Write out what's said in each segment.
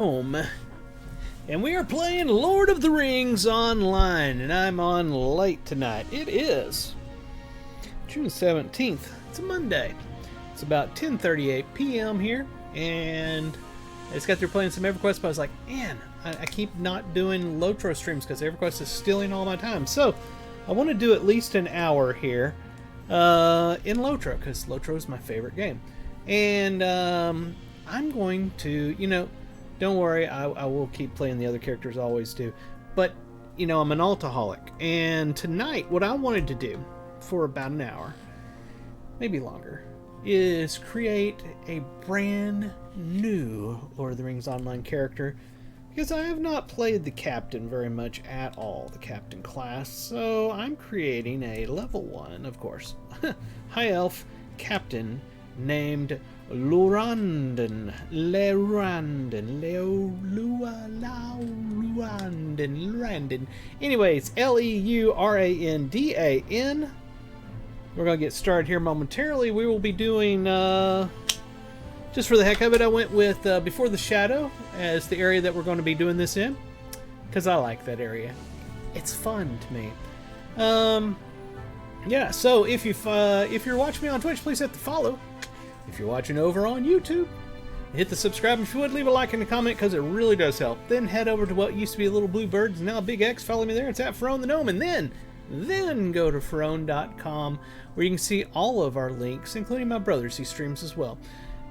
Home, and we are playing Lord of the Rings online, and I'm on late tonight. It is June 17th. It's a Monday. It's about 10:38 p.m. here, and I just got through playing some EverQuest, but I was like, man, I keep not doing Lotro streams because EverQuest is stealing all my time. So I want to do at least an hour here in Lotro, because Lotro is my favorite game. And I'm going to, don't worry, I will keep playing the other characters, I always do. But, I'm an altaholic. And tonight, what I wanted to do for about an hour, maybe longer, is create a brand new Lord of the Rings Online character. Because I have not played the Captain very much at all, the Captain class. So I'm creating a level 1, of course, High Elf Captain named Leurandan. Anyways, Leurandan. We're going to get started here momentarily. We will be doing, just for the heck of it, I went with Before the Shadow as the area that we're going to be doing this in, because I like that area. It's fun to me. Yeah, so if you're watching me on Twitch, please hit the follow. If you're watching over on YouTube, hit the subscribe. If you would, leave a like and a comment, because it really does help. Then head over to what used to be a little blue bird, and now a big X. Follow me there. It's at Ferone the Gnome. And then go to Ferone.com, where you can see all of our links, including my brother's. He streams as well.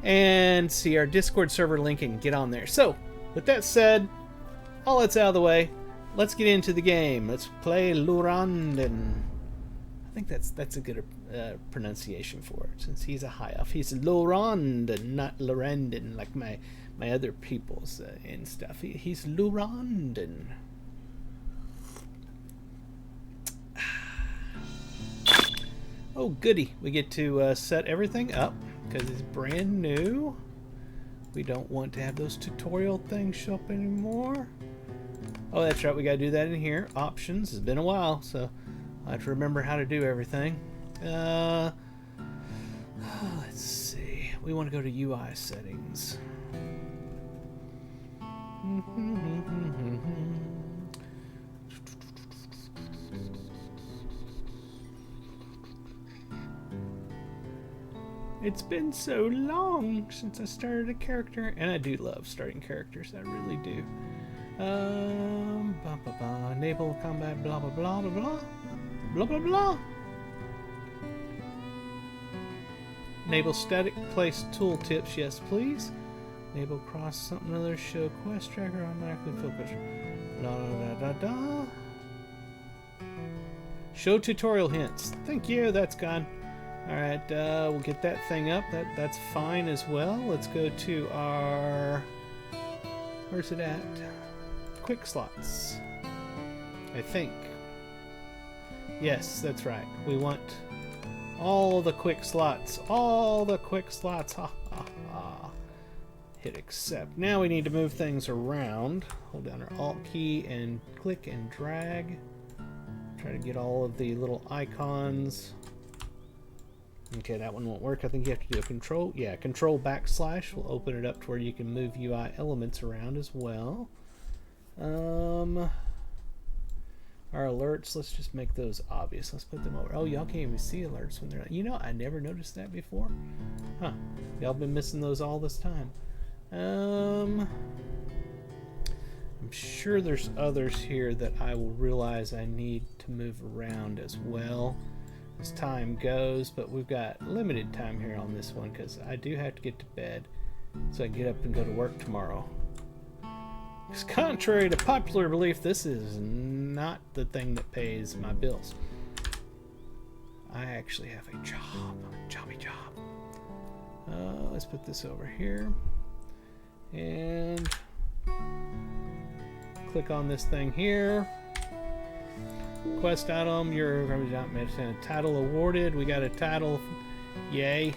And see our Discord server link and get on there. So, with that said, all that's out of the way, let's get into the game. Let's play Leurandan. I think that's a good pronunciation for it, since he's a high elf. He's Leurandan, not Leurandan, like my other peoples and stuff. He's Leurandan. Oh, goody. We get to set everything up, because it's brand new. We don't want to have those tutorial things show up anymore. Oh, that's right. We got to do that in here. Options. It's been a while, so I have to remember how to do everything. Let's see. We want to go to UI settings. It's been so long since I started a character, and I do love starting characters. I really do. Enable combat, blah blah blah blah blah blah blah blah. Enable static place tooltips, yes please. Enable cross something other, show quest tracker, automatically focus. Da da da da da. Show tutorial hints. Thank you, that's gone. Alright, we'll get that thing up. That's fine as well. Let's go to our... Where's it at? Quick slots. I think. Yes, that's right. We want all the quick slots. All the quick slots. Ha ha ha. Hit accept. Now we need to move things around. Hold down our Alt key and click and drag. Try to get all of the little icons. Okay, that one won't work. I think you have to do a control. Yeah, control backslash will open it up to where you can move UI elements around as well. Our alerts, let's just make those obvious. Let's put them over. Oh, y'all can't even see alerts when they're not. I never noticed that before. Huh. Y'all been missing those all this time. I'm sure there's others here that I will realize I need to move around as well as time goes, but we've got limited time here on this one, because I do have to get to bed so I can get up and go to work tomorrow. Because contrary to popular belief, this is not the thing that pays my bills. I actually have a job. Jobby job. Let's put this over here. And click on this thing here. Quest item, your title awarded. We got a title. Yay.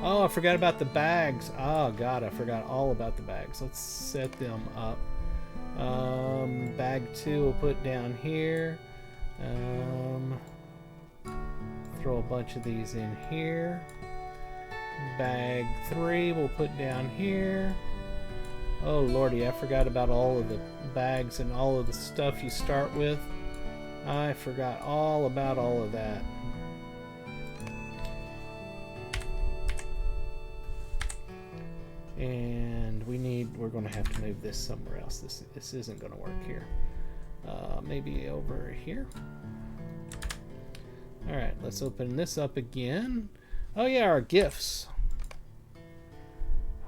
Oh, I forgot about the bags. Oh, God, I forgot all about the bags. Let's set them up. Bag 2 we'll put down here. Throw a bunch of these in here. Bag 3 we'll put down here. Oh lordy, I forgot about all of the bags and all of the stuff you start with. I forgot all about all of that. And we're going to have to move this somewhere else. This isn't going to work here. Maybe over here. Alright, let's open this up again. Oh yeah, our gifts.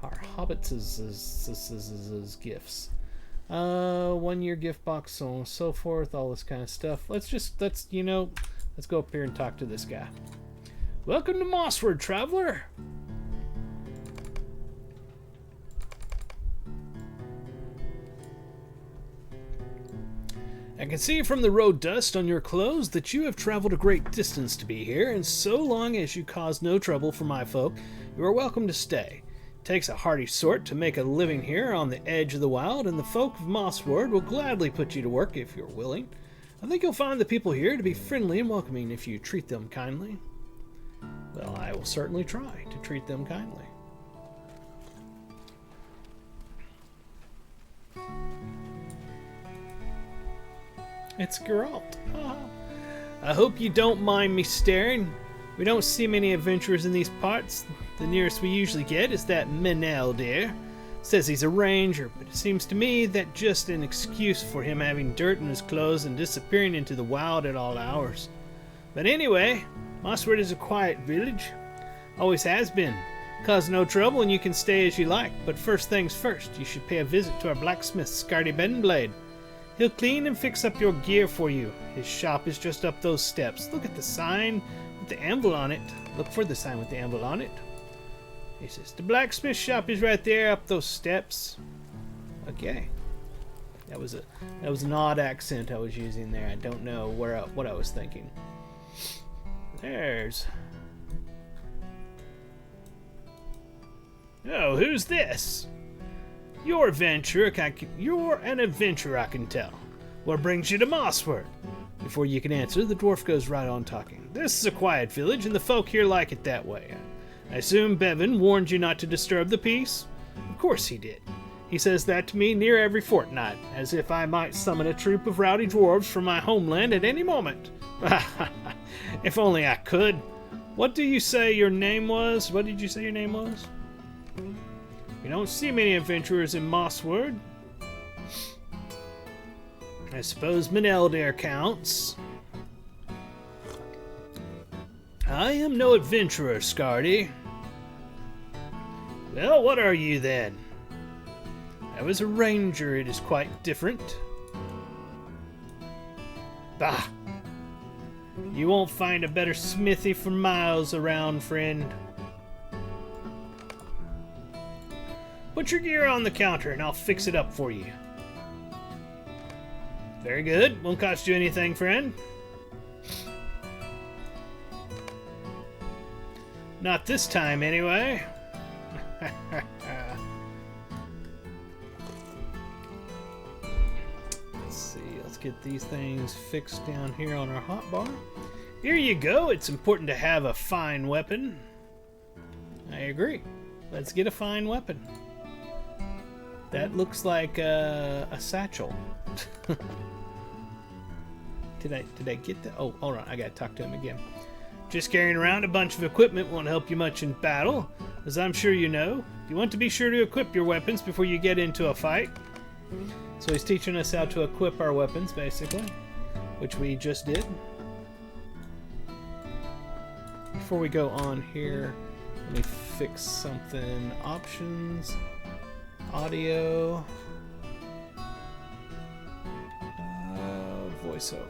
Our hobbits is gifts. 1 year gift box, so on and so forth, all this kind of stuff. Let's go up here and talk to this guy. Welcome to Mossward, traveler. I can see from the road dust on your clothes that you have traveled a great distance to be here, and so long as you cause no trouble for my folk, you are welcome to stay. It takes a hardy sort to make a living here on the edge of the wild, and the folk of Mossward will gladly put you to work if you're willing. I think you'll find the people here to be friendly and welcoming if you treat them kindly. Well, I will certainly try to treat them kindly. It's Geralt. Oh. I hope you don't mind me staring. We don't see many adventurers in these parts. The nearest we usually get is that Meneldir. Says he's a ranger, but it seems to me that just an excuse for him having dirt in his clothes and disappearing into the wild at all hours. But anyway, Mossward is a quiet village. Always has been. Cause no trouble and you can stay as you like, but first things first, you should pay a visit to our blacksmith, Scardy Benblade. He'll clean and fix up your gear for you. His shop is just up those steps. Look at the sign with the anvil on it. Look for the sign with the anvil on it. He says, the blacksmith shop is right there up those steps. Okay. That was an odd accent I was using there. I don't know what I was thinking. There's... Oh, who's this? You're an adventurer, I can tell. What brings you to Mossward? Before you can answer, the dwarf goes right on talking. This is a quiet village, and the folk here like it that way. I assume Bevan warned you not to disturb the peace? Of course he did. He says that to me near every fortnight, as if I might summon a troop of rowdy dwarves from my homeland at any moment. If only I could. What do you say your name was? What did you say your name was? You don't see many adventurers in Mossward. I suppose Meneldir counts. I am no adventurer, Scardy. Well, what are you then? I was a ranger, it is quite different. Bah! You won't find a better smithy for miles around, friend. Put your gear on the counter and I'll fix it up for you. Very good. Won't cost you anything, friend. Not this time, anyway. Let's see. Let's get these things fixed down here on our hotbar. Here you go. It's important to have a fine weapon. I agree. Let's get a fine weapon. That looks like a satchel. Did I get that? Oh, hold on. I gotta talk to him again. Just carrying around a bunch of equipment won't help you much in battle. As I'm sure you know, you want to be sure to equip your weapons before you get into a fight. So he's teaching us how to equip our weapons, basically, which we just did. Before we go on here, let me fix something. Options. Audio, voiceover.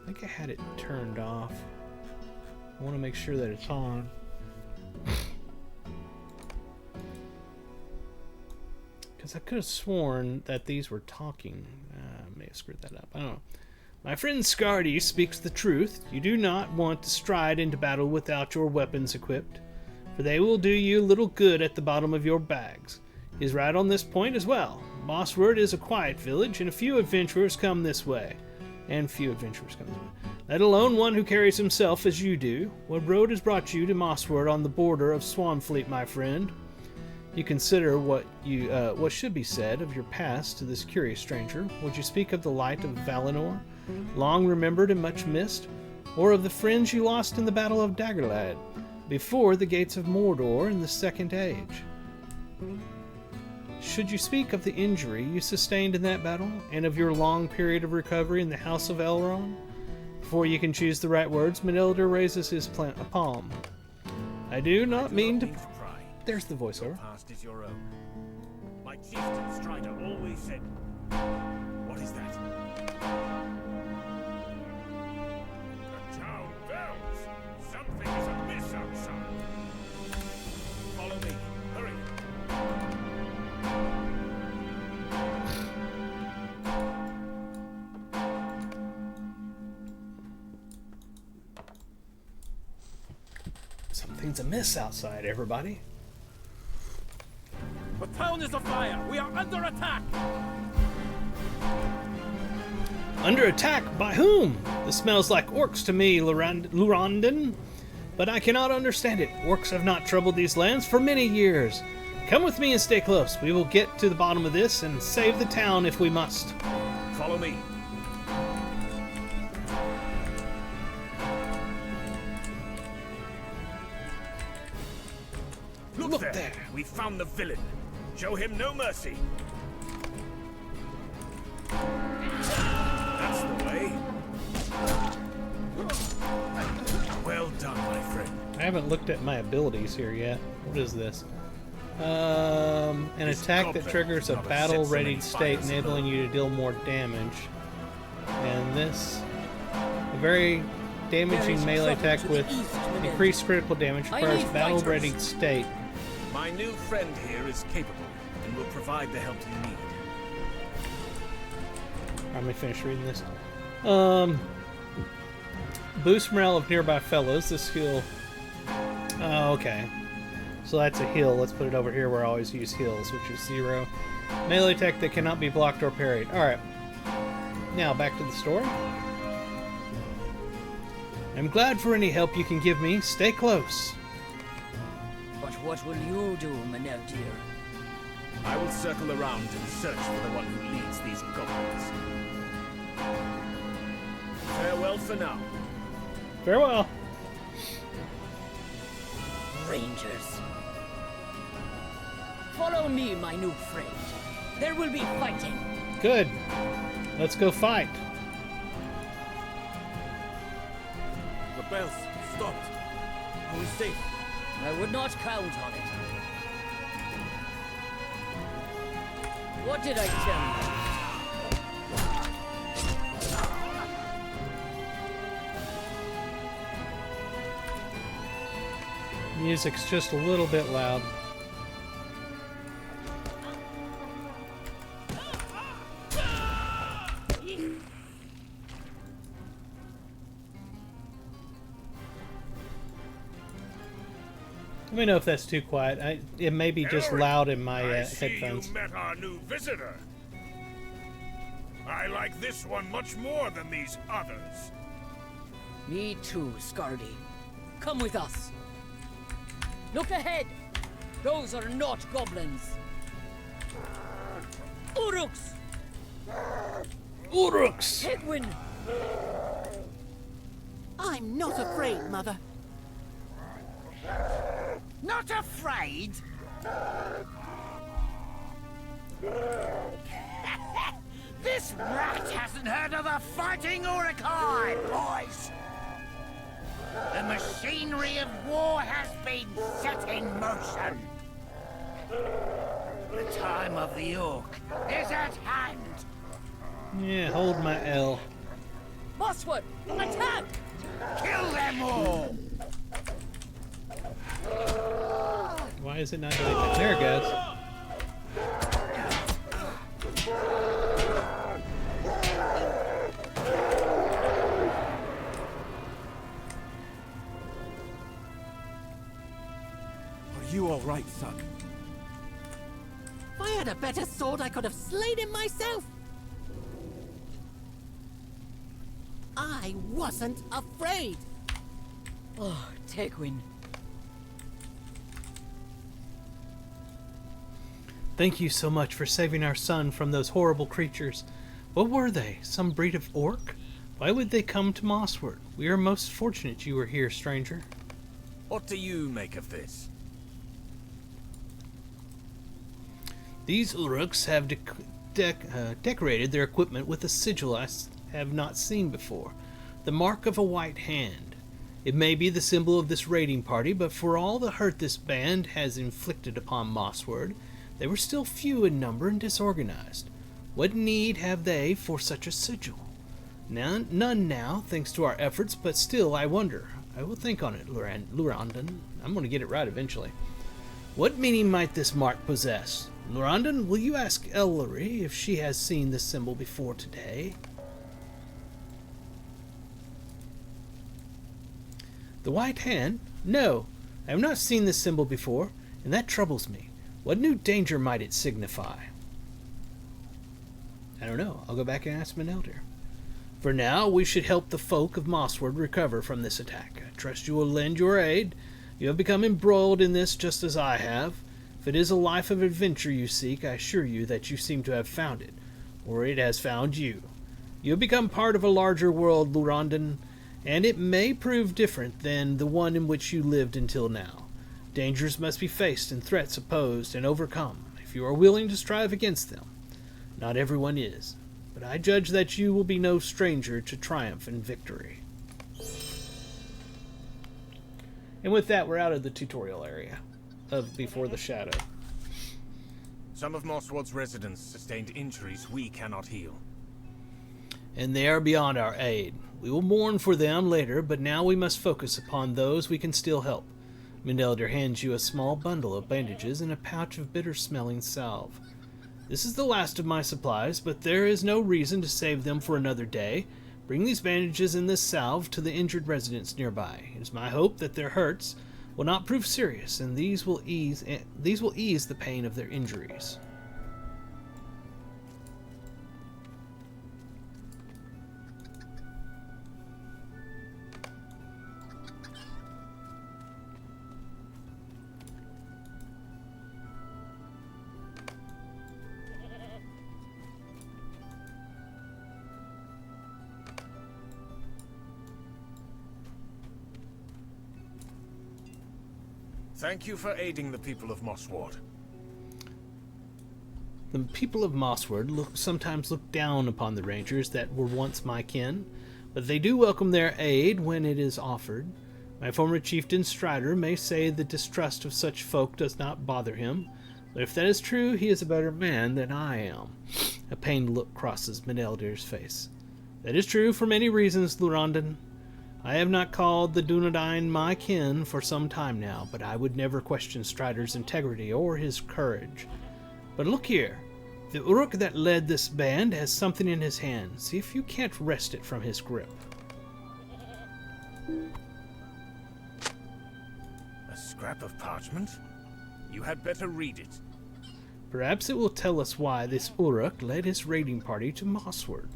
I think I had it turned off. I want to make sure that it's on. Because I could have sworn that these were talking. I may have screwed that up. I don't know. My friend Scardy speaks the truth. You do not want to stride into battle without your weapons equipped, for they will do you little good at the bottom of your bags. He's right on this point as well. Mossward is a quiet village, and few adventurers come this way. Let alone one who carries himself as you do. What road has brought you to Mossward on the border of Swanfleet, my friend? You consider what should be said of your past to this curious stranger. Would you speak of the light of Valinor, long remembered and much missed, or of the friends you lost in the Battle of Daggerlad, before the gates of Mordor in the Second Age? Should you speak of the injury you sustained in that battle, and of your long period of recovery in the House of Elrond? Before you can choose the right words, Menelder raises his palm. I do not mean to... There's the voiceover. Past is your own. My chieftain Strider always said... What is that? The town bells! Something is amiss outside. Follow me. Hurry. Something's amiss outside, everybody. The town is afire! We are under attack! Under attack? By whom? This smells like orcs to me, Leurandan. But I cannot understand it. Orcs have not troubled these lands for many years. Come with me and stay close. We will get to the bottom of this and save the town if we must. Follow me. Look there! We found the villain. Show him no mercy. That's the way. Well done, my friend. I haven't looked at my abilities here yet. What is this? An attack that triggers a battle-ready state, enabling you to deal more damage. And this, a very damaging melee attack with increased critical damage, requires battle-ready state. My new friend here is capable and will provide the help you need. Let me finish reading this. Boost morale of nearby fellows. This skill. Oh, okay. So that's a heal. Let's put it over here where I always use heals, which is 0. Melee attack that cannot be blocked or parried. Alright. Now, back to the story. I'm glad for any help you can give me. Stay close. But what will you do, Menelder? I will circle around and search for the one who leads these goblins. Farewell for now. Farewell. Rangers. Follow me, my new friend. There will be fighting. Good. Let's go fight. The bells stopped. Are we safe? I would not count on it. What did I tell you? Music's just a little bit loud. Let me know if that's too quiet. It may be just loud in my headphones. You met our new visitor. I like this one much more than these others. Me too, Scardy. Come with us. Look ahead. Those are not goblins. Uruks! Uruks! Hedwyn! I'm not afraid, Mother. Not afraid? This rat hasn't heard of a fighting Urukai, boys! The machinery of war has been set in motion. The time of the Orc is at hand. Yeah, hold my L. Mosswood, attack! Kill them all! Why is it not doing that? There it goes. Are you all right, son? better sword, I could have slain him myself. I wasn't afraid. Oh, Tegwin. Thank you so much for saving our son from those horrible creatures. What were they? Some breed of orc? Why would they come to Mossward? We are most fortunate you were here, stranger. What do you make of this? These Uruks have decorated their equipment with a sigil I have not seen before. The mark of a white hand. It may be the symbol of this raiding party, but for all the hurt this band has inflicted upon Mossward, they were still few in number and disorganized. What need have they for such a sigil? None now, thanks to our efforts, but still I wonder. I will think on it, Leurandan. I'm going to get it right eventually. What meaning might this mark possess? Leurandan, will you ask Ellery if she has seen this symbol before today? The white hand? No, I have not seen this symbol before, and that troubles me. What new danger might it signify? I don't know. I'll go back and ask Menelder. For now, we should help the folk of Mossward recover from this attack. I trust you will lend your aid. You have become embroiled in this just as I have. If it is a life of adventure you seek, I assure you that you seem to have found it, or it has found you. You have become part of a larger world, Leurandan, and it may prove different than the one in which you lived until now. Dangers must be faced and threats opposed and overcome, if you are willing to strive against them. Not everyone is, but I judge that you will be no stranger to triumph and victory. And with that, we're out of the tutorial area of Before the Shadow. Some of Mossward's residents sustained injuries we cannot heal. And they are beyond our aid. We will mourn for them later, but now we must focus upon those we can still help. Menelder hands you a small bundle of bandages and a pouch of bitter-smelling salve. This is the last of my supplies, but there is no reason to save them for another day. Bring these bandages and this salve to the injured residents nearby. It is my hope that their hurts will not prove serious, and these will ease the pain of their injuries. Thank you for aiding the people of Mossward. The people of Mossward sometimes look down upon the rangers that were once my kin, but they do welcome their aid when it is offered. My former chieftain Strider may say the distrust of such folk does not bother him, but if that is true, he is a better man than I am. A pained look crosses Menelder's face. That is true for many reasons, Leurandan. I have not called the Dunedain my kin for some time now, but I would never question Strider's integrity or his courage. But look here. The Uruk that led this band has something in his hand. See if you can't wrest it from his grip. A scrap of parchment? You had better read it. Perhaps it will tell us why this Uruk led his raiding party to Mossward.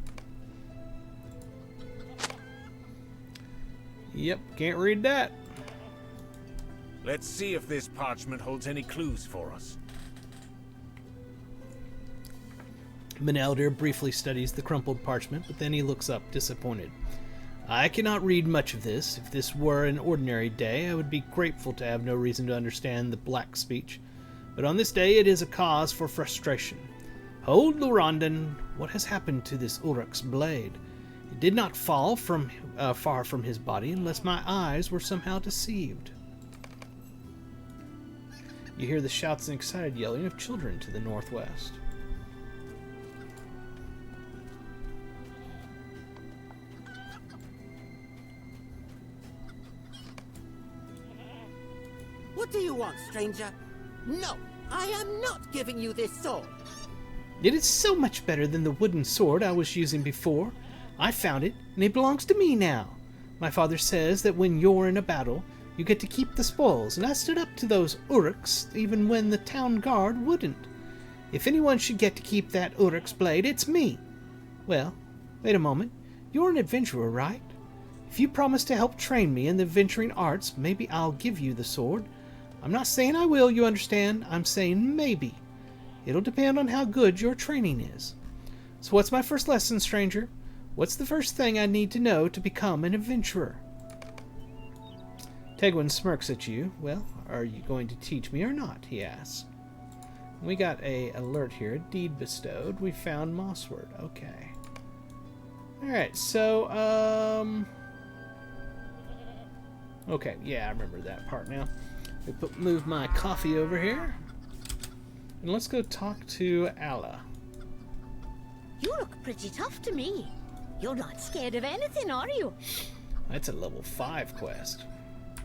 Yep, can't read that. Let's see if this parchment holds any clues for us. Menelder briefly studies the crumpled parchment, but then he looks up, disappointed. I cannot read much of this. If this were an ordinary day, I would be grateful to have no reason to understand the black speech. But on this day, it is a cause for frustration. Hold, Leurandan, what has happened to this Uruk's blade? It did not fall from far from his body unless my eyes were somehow deceived. You hear the shouts and excited yelling of children to the northwest. What do you want, stranger? No, I am not giving you this sword. It is so much better than the wooden sword I was using before. I found it, and it belongs to me now. My father says that when you're in a battle, you get to keep the spoils, and I stood up to those Uruks even when the town guard wouldn't. If anyone should get to keep that Uruk's blade, it's me. Well, wait a moment. You're an adventurer, right? If you promise to help train me in the adventuring arts, maybe I'll give you the sword. I'm not saying I will, you understand? I'm saying maybe. It'll depend on how good your training is. So what's my first lesson, stranger? What's the first thing I need to know to become an adventurer? Tegwin smirks at you. Well, are you going to teach me or not? He asks. We got a alert here. A deed bestowed. We found Mossword. Okay. Alright, so, okay, yeah, I remember that part now. Move my coffee over here. And let's go talk to Alla. You look pretty tough to me. You're not scared of anything, are you? That's a level 5 quest.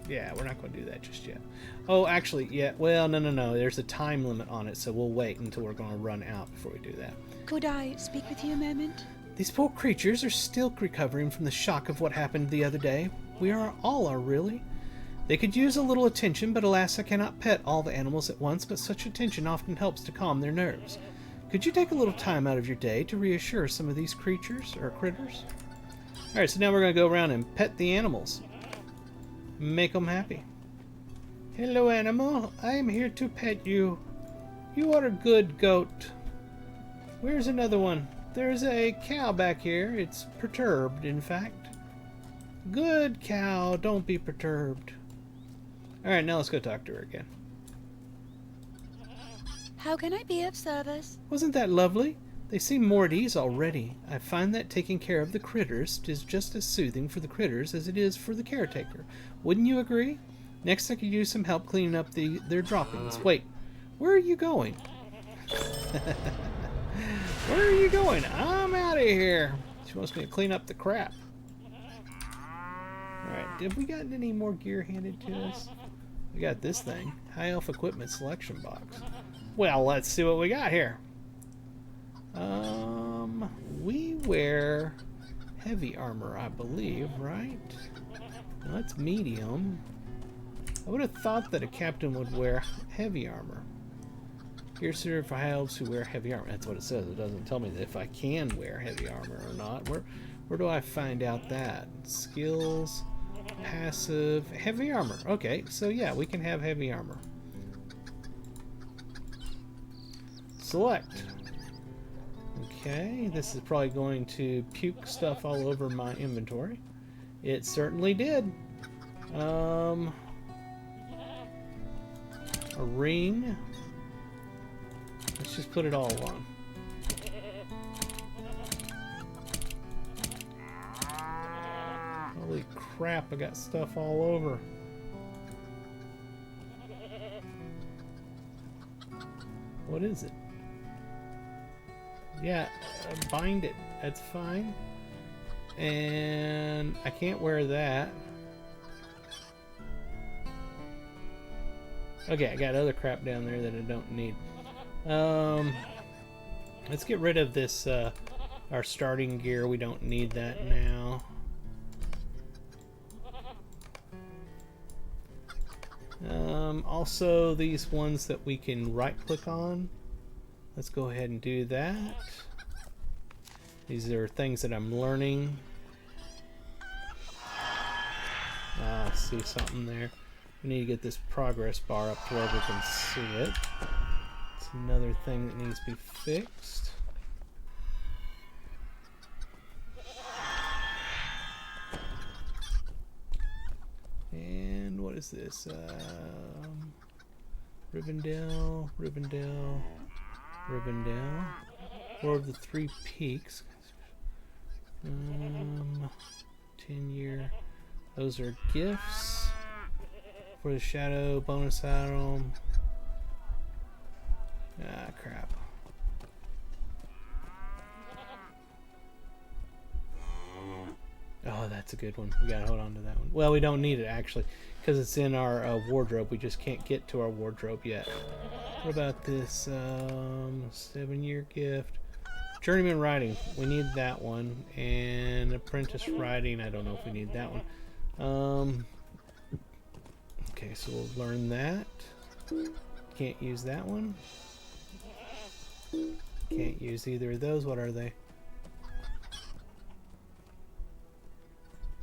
Yeah, we're not going to do that just yet. Oh, actually, yeah, well, no. There's a time limit on it, so we'll wait until we're going to run out before we do that. Could I speak with you a moment? These poor creatures are still recovering from the shock of what happened the other day. We all are, really. They could use a little attention, but alas, I cannot pet all the animals at once, but such attention often helps to calm their nerves. Could you take a little time out of your day to reassure some of these creatures, or critters? Alright, so now we're going to go around and pet the animals. Make them happy. Hello, animal. I am here to pet you. You are a good goat. Where's another one? There's a cow back here. It's perturbed, in fact. Good cow. Don't be perturbed. Alright, now let's go talk to her again. How can I be of service? Wasn't that lovely? They seem more at ease already. I find that taking care of the critters is just as soothing for the critters as it is for the caretaker. Wouldn't you agree? Next, I could use some help cleaning up their droppings. Wait, where are you going? Where are you going? I'm out of here. She wants me to clean up the crap. Alright, have we gotten any more gear handed to us? We got this thing. High Elf Equipment Selection Box. Well, let's see what we got here. We wear heavy armor, I believe, right? No, that's medium. I would have thought that a captain would wear heavy armor. Gear suited for high elves who wear heavy armor. That's what it says. It doesn't tell me that if I can wear heavy armor or not. Where do I find out that? Skills, passive, heavy armor. Okay, so yeah, we can have heavy armor. Select. Okay, this is probably going to puke stuff all over my inventory. It certainly did. A ring. Let's just put it all on. Holy crap, I got stuff all over. What is it? Yeah, bind it. That's fine. And I can't wear that. Okay, I got other crap down there that I don't need. Let's get rid of this, our starting gear. We don't need that now. Also, these ones that we can right-click on. Let's go ahead and do that. These are things that I'm learning. Ah, I see something there. We need to get this progress bar up to where we can see it. It's another thing that needs to be fixed. And what is this? Rivendell, Rivendell, Rivendell. War of the Three Peaks. 10-year. Those are gifts. For the Shadow, bonus item. Ah, crap. Oh, that's a good one. We gotta hold on to that one. Well, we don't need it, actually, because it's in our wardrobe. We just can't get to our wardrobe yet. What about this 7-year gift? Journeyman Riding. We need that one. And Apprentice Riding. I don't know if we need that one. Okay, so we'll learn that. Can't use that one. Can't use either of those. What are they?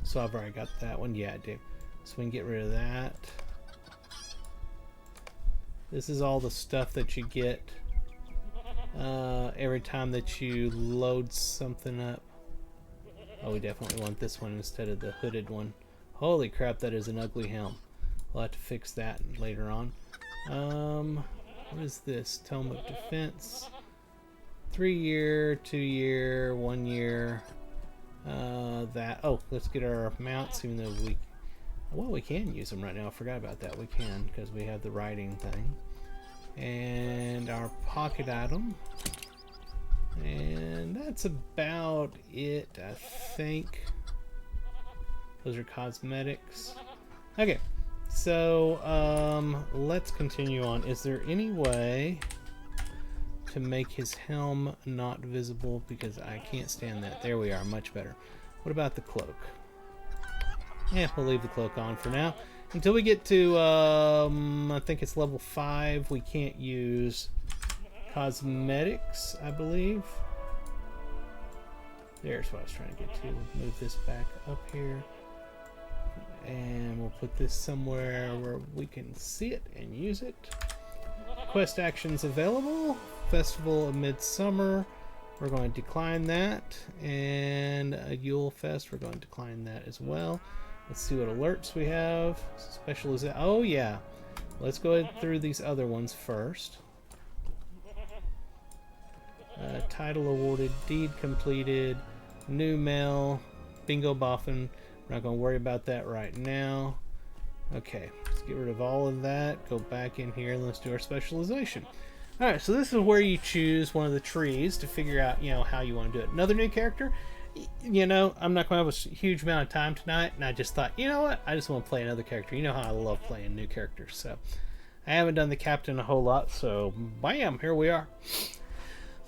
So I've already got that one. Yeah, I do. So we can get rid of that. This is all the stuff that you get every time that you load something up. Oh, we definitely want this one instead of the hooded one. Holy crap, that is an ugly helm. We'll have to fix that later on. What is this? Tome of Defense. 3 year, 2 year, 1 year. Oh, let's get our mounts, even though we can use them right now. I forgot about that. We can, because we have the riding thing. And our pocket item. And that's about it, I think. Those are cosmetics. Okay, so let's continue on. Is there any way to make his helm not visible? Because I can't stand that. There we are, much better. What about the cloak? Yeah, we'll leave the cloak on for now. Until we get to, I think it's level 5, we can't use cosmetics, I believe. There's what I was trying to get to. We'll move this back up here. And we'll put this somewhere where we can see it and use it. Quest actions available. Festival of Midsummer. We're going to decline that. And a Yule Fest. We're going to decline that as well. Let's see what alerts we have. Specialization. Oh, yeah. Let's go through these other ones first. Title awarded. Deed completed. New mail. Bingo boffin. We're not going to worry about that right now. Okay. Let's get rid of all of that. Go back in here and let's do our specialization. Alright, so this is where you choose one of the trees to figure out, how you want to do it. Another new character. I'm not going to have a huge amount of time tonight, and I just thought, you know what? I just want to play another character. You know how I love playing new characters, so I haven't done the captain a whole lot, so bam, here we are.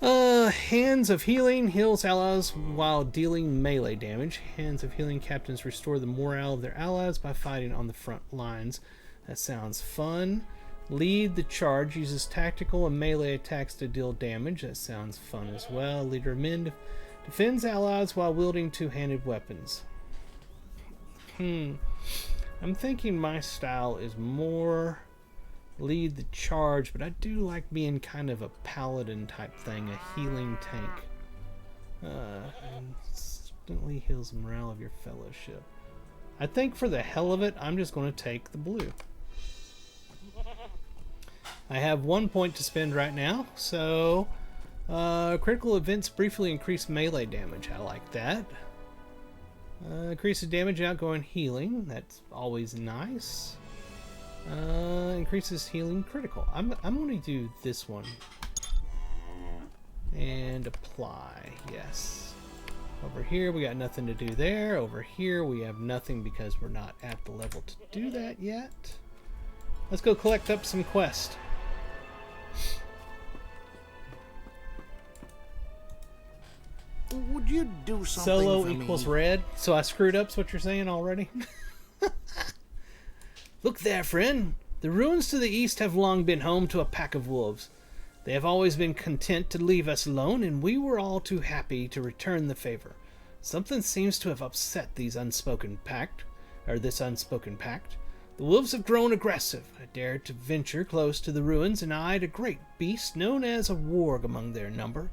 Hands of Healing heals allies while dealing melee damage. Hands of Healing captains restore the morale of their allies by fighting on the front lines. That sounds fun. Lead the Charge uses tactical and melee attacks to deal damage. That sounds fun as well. Leader of Men defends allies while wielding two-handed weapons. I'm thinking my style is more lead the charge, but I do like being kind of a paladin type thing, a healing tank. Instantly heals the morale of your fellowship. I think for the hell of it, I'm just going to take the blue. I have 1 point to spend right now, so critical events briefly increase melee damage. I like that. Increases damage and outgoing healing. That's always nice. Increases healing critical. I'm going to do this one. And apply. Yes. Over here we got nothing to do there. Over here we have nothing because we're not at the level to do that yet. Let's go collect up some quest. Would you do something Solo for equals me? red. So I screwed up, is what you're saying already? Look there, friend. The ruins to the east have long been home to a pack of wolves. They have always been content to leave us alone, and we were all too happy to return the favor. Something seems to have upset this unspoken pact. The wolves have grown aggressive. I dared to venture close to the ruins and eyed a great beast known as a warg among their number.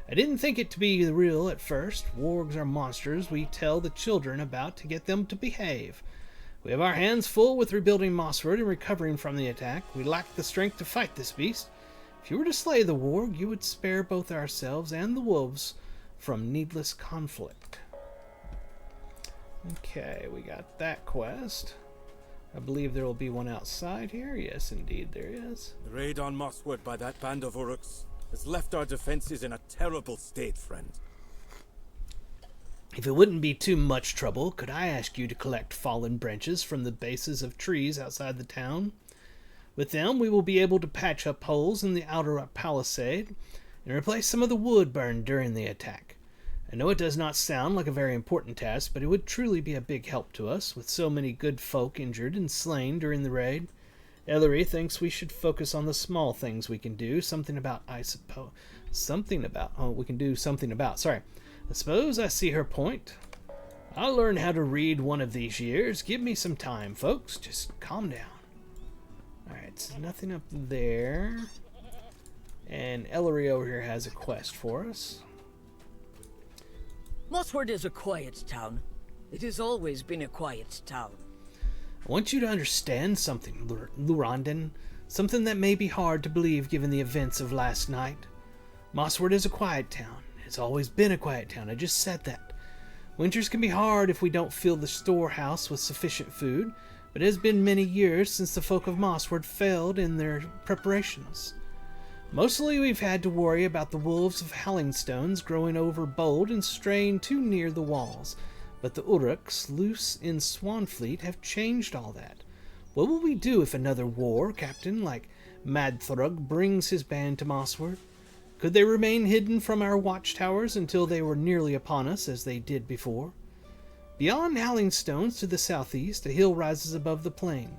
I didn't think it to be real at first. Wargs are monsters we tell the children about to get them to behave. We have our hands full with rebuilding Mosswood and recovering from the attack. We lack the strength to fight this beast. If you were to slay the warg, you would spare both ourselves and the wolves from needless conflict. Okay, we got that quest. I believe there will be one outside here. Yes, indeed there is. The raid on Mosswood by that band of Uruks has left our defenses in a terrible state, friend. If it wouldn't be too much trouble, could I ask you to collect fallen branches from the bases of trees outside the town? With them, we will be able to patch up holes in the outer palisade and replace some of the wood burned during the attack. I know it does not sound like a very important task, but it would truly be a big help to us, with so many good folk injured and slain during the raid. Ellery thinks we should focus on the small things we can do something about, we can do something about. Sorry. I suppose I see her point. I'll learn how to read one of these years. Give me some time, folks. Just calm down. Alright, so nothing up there. And Ellery over here has a quest for us. Mossward is a quiet town. It has always been a quiet town. I want you to understand something, Leurandan. Something that may be hard to believe given the events of last night. Mossward is a quiet town. It's always been a quiet town. I just said that. Winters can be hard if we don't fill the storehouse with sufficient food, but it has been many years since the folk of Mossward failed in their preparations. Mostly we've had to worry about the wolves of Hallingstones growing overbold and straying too near the walls, but the Uruks loose in Swanfleet have changed all that. What will we do if another war captain like Madthrug brings his band to Mossward? Could they remain hidden from our watchtowers until they were nearly upon us, as they did before? Beyond Hallingstones to the southeast, a hill rises above the plain.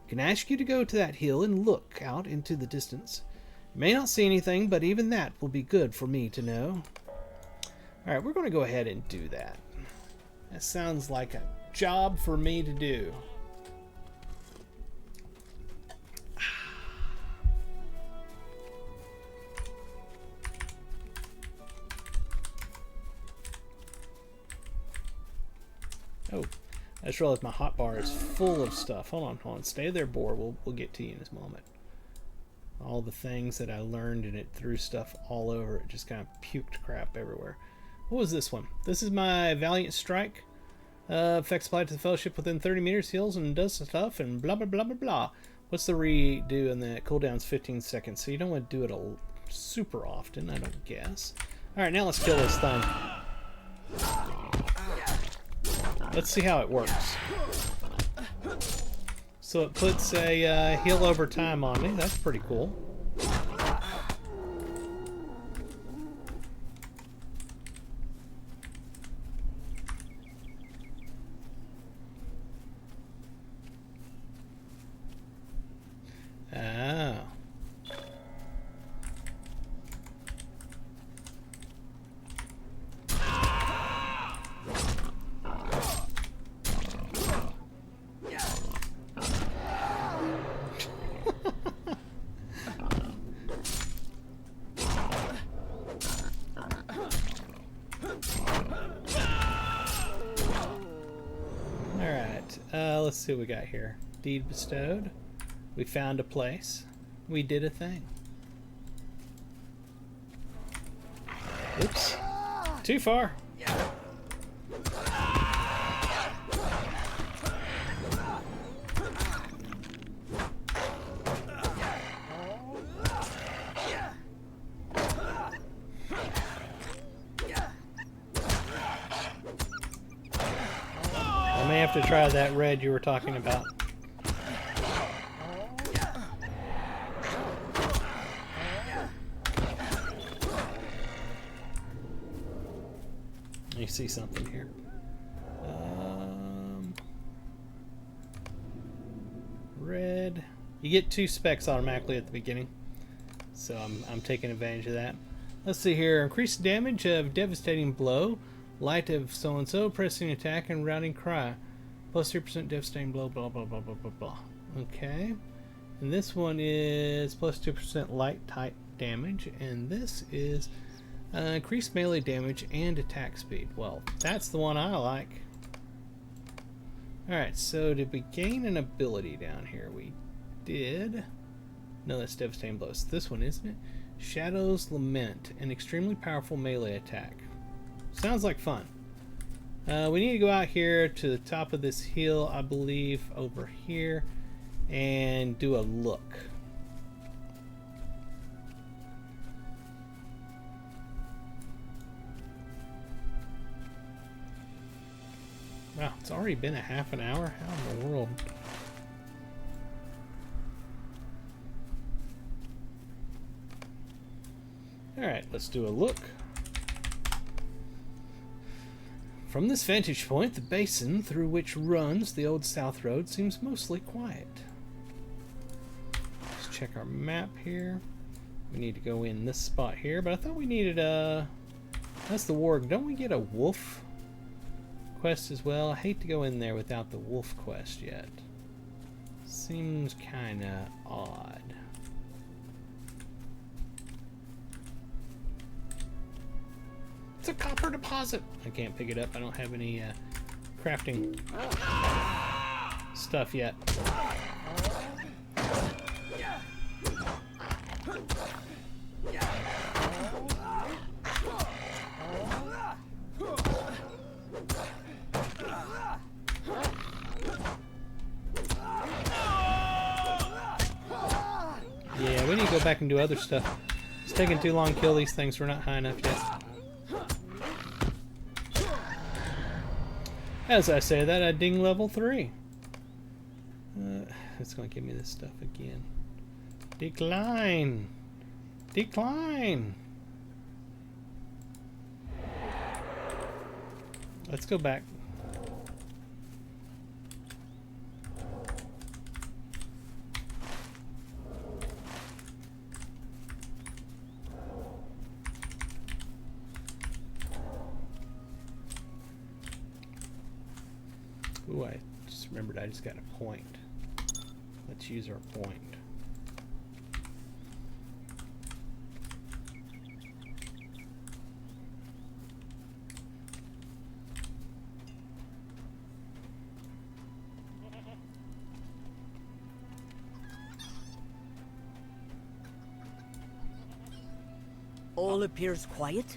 I can ask you to go to that hill and look out into the distance. You may not see anything, but even that will be good for me to know. Alright, we're going to go ahead and do that. That sounds like a job for me to do. Oh, I just realized my hotbar is full of stuff. Hold on. Stay there, Boar. We'll get to you in this moment. All the things that I learned and it threw stuff all over. It just kind of puked crap everywhere. What was this one? This is my Valiant Strike. Effects applied to the Fellowship within 30 meters, heals and does stuff, and blah, blah, blah, blah, blah. What's the redo? And the cooldown's 15 seconds, so you don't want to do it super often, I don't guess. Alright, now let's kill this thing. Let's see how it works. So it puts a heal over time on me. That's pretty cool. Ah. Let's see what we got here. Deed bestowed. We found a place. We did a thing. Oops. Too far. I may have to try that red you were talking about. You see something here. Red. You get 2 specs automatically at the beginning, so I'm taking advantage of that. Let's see here. Increased damage of devastating blow. Light of so-and-so, pressing attack, and routing cry. Plus 3% devastating blow, blah, blah, blah, blah, blah, blah. Okay. And this one is plus 2% light type damage. And this is increased melee damage and attack speed. Well, that's the one I like. Alright, so did we gain an ability down here? We did. No, that's devastating blows. This one, isn't it? Shadow's Lament, an extremely powerful melee attack. Sounds like fun. We need to go out here to the top of this hill, I believe, over here, and do a look. Wow, it's already been a half an hour? How in the world? Alright, let's do a look. From this vantage point, the basin through which runs the old South Road seems mostly quiet. check our map here. We need to go in this spot here, but I thought we needed that's the warg. Don't we get a wolf quest as well? I hate to go in there without the wolf quest yet. Seems kinda odd. It's a copper deposit! I can't pick it up. I don't have any crafting stuff yet. Yeah, we need to go back and do other stuff. It's taking too long to kill these things. We're not high enough yet. As I say that, I ding level 3. It's going to give me this stuff again. Decline! Decline! Let's go back. Ooh, I just remembered I just got a point. Let's use our point. All appears quiet.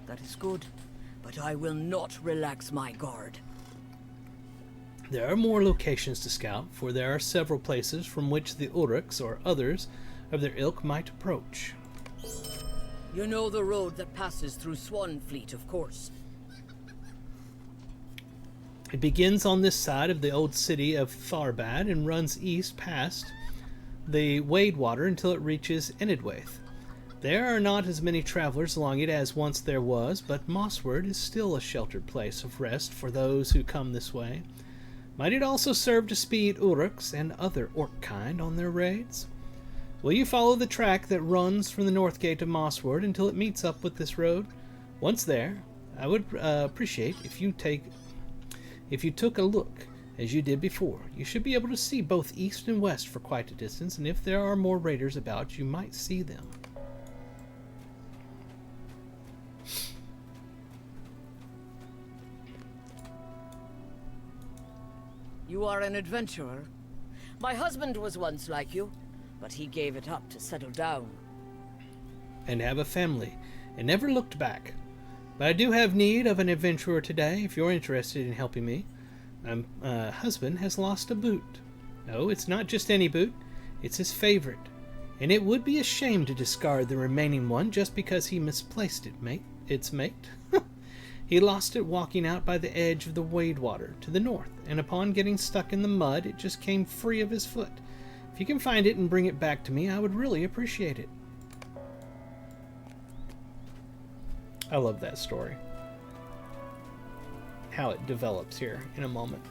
That is good, but I will not relax my guard. There are more locations to scout, for there are several places from which the Uruks or others of their ilk might approach. You know the road that passes through Swanfleet, of course. It begins on this side of the old city of Tharbad and runs east past the Wadewater until it reaches Enidwaith. There are not as many travelers along it as once there was, but Mossward is still a sheltered place of rest for those who come this way. Might it also serve to speed Uruks and other orc kind on their raids? Will you follow the track that runs from the north gate of Mossward until it meets up with this road? Once there, I would appreciate if you took a look as you did before. You should be able to see both east and west for quite a distance, and if there are more raiders about, you might see them. You are an adventurer. My husband was once like you, but he gave it up to settle down. And have a family, and never looked back. But I do have need of an adventurer today, if you're interested in helping me. My husband has lost a boot. No, it's not just any boot, it's his favorite. And it would be a shame to discard the remaining one just because he misplaced its mate. He lost it walking out by the edge of the Wadewater to the north, and upon getting stuck in the mud, it just came free of his foot. If you can find it and bring it back to me, I would really appreciate it. I love that story. How it develops here in a moment.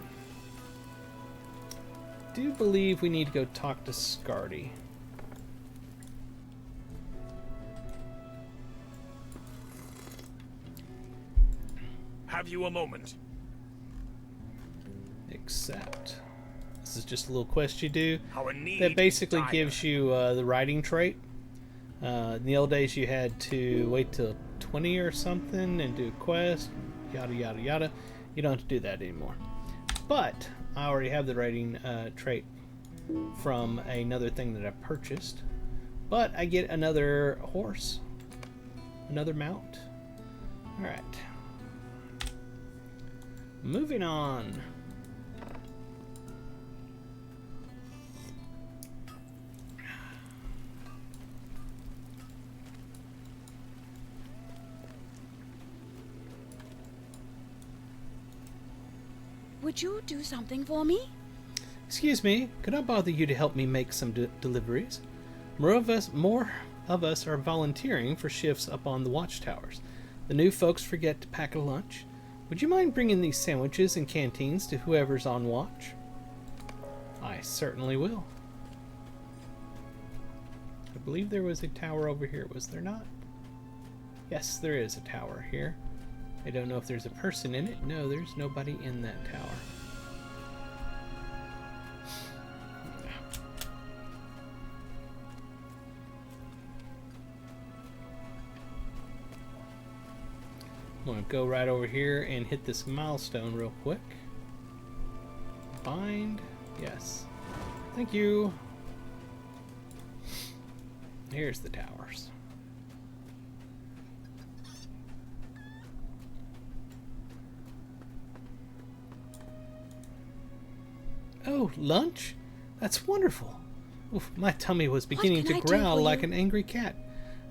I do believe we need to go talk to Scardy. Have you a moment? Accept. This is just a little quest you do Our need that basically dire. gives you the riding trait. In the old days you had to wait till 20 or something and do a quest, yada yada yada. You don't have to do that anymore. But I already have the riding trait from another thing that I purchased. But I get another horse, another mount. Alright. Moving on. Would you do something for me? Excuse me, could I bother you to help me make some deliveries? More of us are volunteering for shifts up on the watchtowers. The new folks forget to pack a lunch. Would you mind bringing these sandwiches and canteens to whoever's on watch? I certainly will. believe there was a tower over here. Was there not? Yes, there is a tower here. I don't know if there's a person in it. No, there's nobody in that tower. I'm going to go right over here and hit this milestone real quick. Bind. Yes. Thank you. Here's the towers. Oh, lunch? That's wonderful. Oof, my tummy was beginning to growl like an angry cat.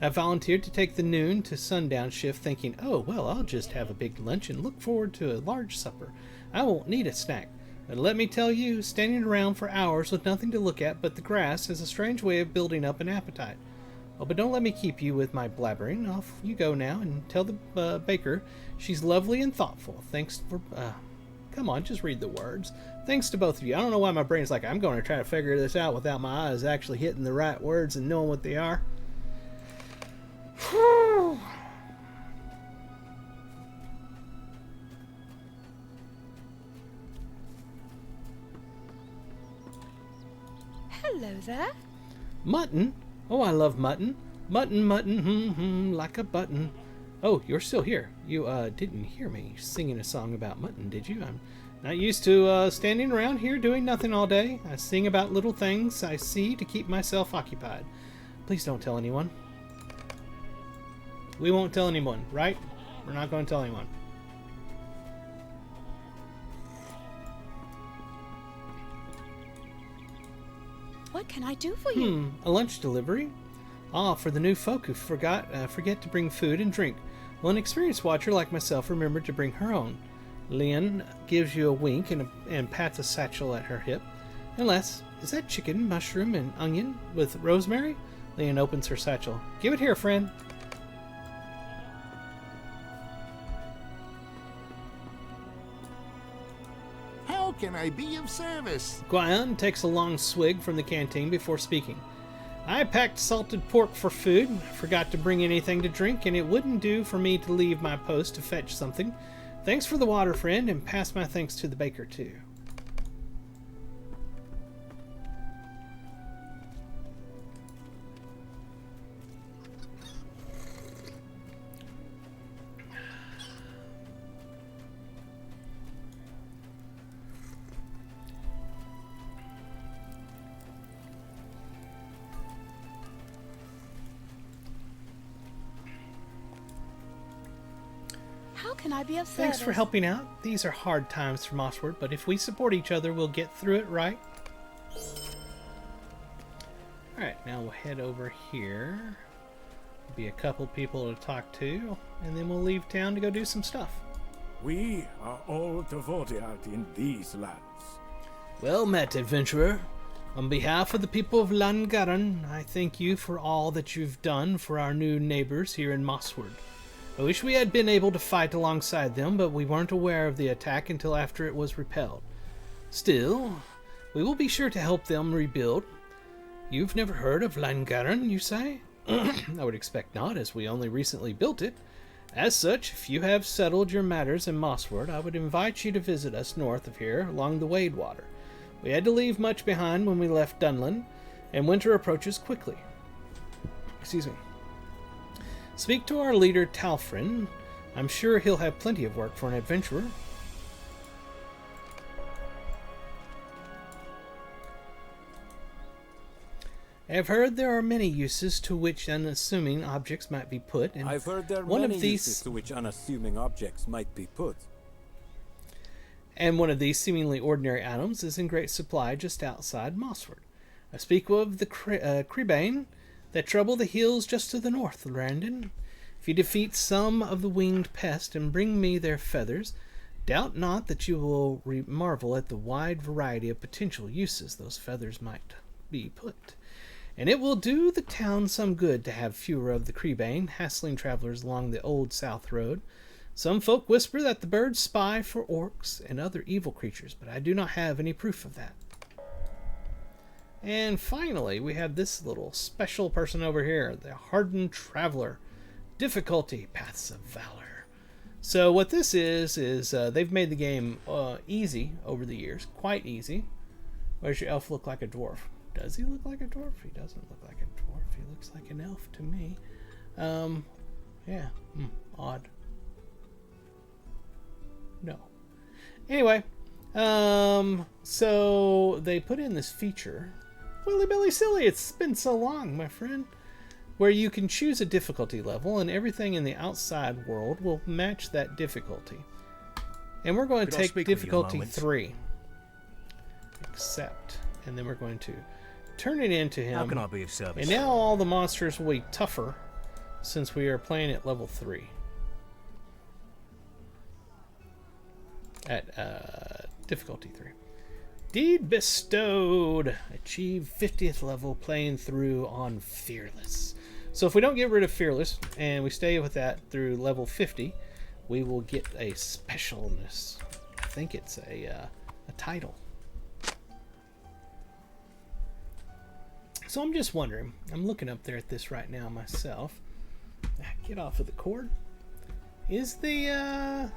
I volunteered to take the noon to sundown shift, thinking, oh, well, I'll just have a big lunch and look forward to a large supper. I won't need a snack. But let me tell you, standing around for hours with nothing to look at but the grass has a strange way of building up an appetite. Oh, but don't let me keep you with my blabbering. Off you go now and tell the baker she's lovely and thoughtful. Thanks for... come on, just read the words. Thanks to both of you. I don't know why my brain's like, I'm going to try to figure this out without my eyes actually hitting the right words and knowing what they are. Whew. Hello there. Mutton? Oh, I love mutton. Mutton, like a button. Oh, you're still here. You didn't hear me singing a song about mutton, did you? I'm not used to standing around here doing nothing all day. I sing about little things I see to keep myself occupied. Please don't tell anyone. We won't tell anyone, right? We're not going to tell anyone. What can I do for you? A lunch delivery? Ah, for the new folk who forget to bring food and drink. Well, an experienced watcher like myself remembered to bring her own. Leon gives you a wink and pats a satchel at her hip. Unless, is that chicken, mushroom, and onion with rosemary? Leon opens her satchel. Give it here, friend. How can I be of service? Guion takes a long swig from the canteen before speaking. I packed salted pork for food, forgot to bring anything to drink, and it wouldn't do for me to leave my post to fetch something. Thanks for the water, friend, and pass my thanks to the baker, too. How can I be of service? Thanks for helping out. These are hard times for Mossward, but if we support each other, we'll get through it, right? Alright, now we'll head over here. Be a couple people to talk to, and then we'll leave town to go do some stuff. We are all devoted in these lands. Well met, adventurer. On behalf of the people of Leurandan, I thank you for all that you've done for our new neighbors here in Mossward. I wish we had been able to fight alongside them, but we weren't aware of the attack until after it was repelled. Still, we will be sure to help them rebuild. You've never heard of Leurandan, you say? I would expect not, as we only recently built it. As such, if you have settled your matters in Mossward, I would invite you to visit us north of here, along the Wadewater. We had to leave much behind when we left Dunland, and winter approaches quickly. Excuse me. Speak to our leader, Talfrin. I'm sure he'll have plenty of work for an adventurer. I have heard there are many uses to which unassuming objects might be put, and I've heard there are one many of these uses to which unassuming objects might be put. And one of these seemingly ordinary items is in great supply just outside Mossward. I speak of the Creebane that trouble the hills just to the north, Leurandan. If you defeat some of the winged pest and bring me their feathers, doubt not that you will marvel at the wide variety of potential uses those feathers might be put. And it will do the town some good to have fewer of the Creebane hassling travelers along the old south road. Some folk whisper that the birds spy for orcs and other evil creatures, but I do not have any proof of that. And finally, we have this little special person over here, the Hardened Traveler. Difficulty, Paths of Valor. So what this is they've made the game easy over the years, quite easy. Why does your elf look like a dwarf? Does he look like a dwarf? He doesn't look like a dwarf. He looks like an elf to me. Yeah, odd. No. Anyway, so they put in this feature. Willy Billy Silly, it's been so long, my friend. Where you can choose a difficulty level and everything in the outside world will match that difficulty. And we're going to take difficulty 3. Accept. And then we're going to turn it into him. How can I be of service? And now all the monsters will be tougher since we are playing at level 3. At difficulty 3. Deed bestowed. Achieve 50th level playing through on Fearless. So if we don't get rid of Fearless and we stay with that through level 50, we will get a specialness. I think it's a title. So I'm just wondering. I'm looking up there at this right now myself. Get off of the cord. Is the I'm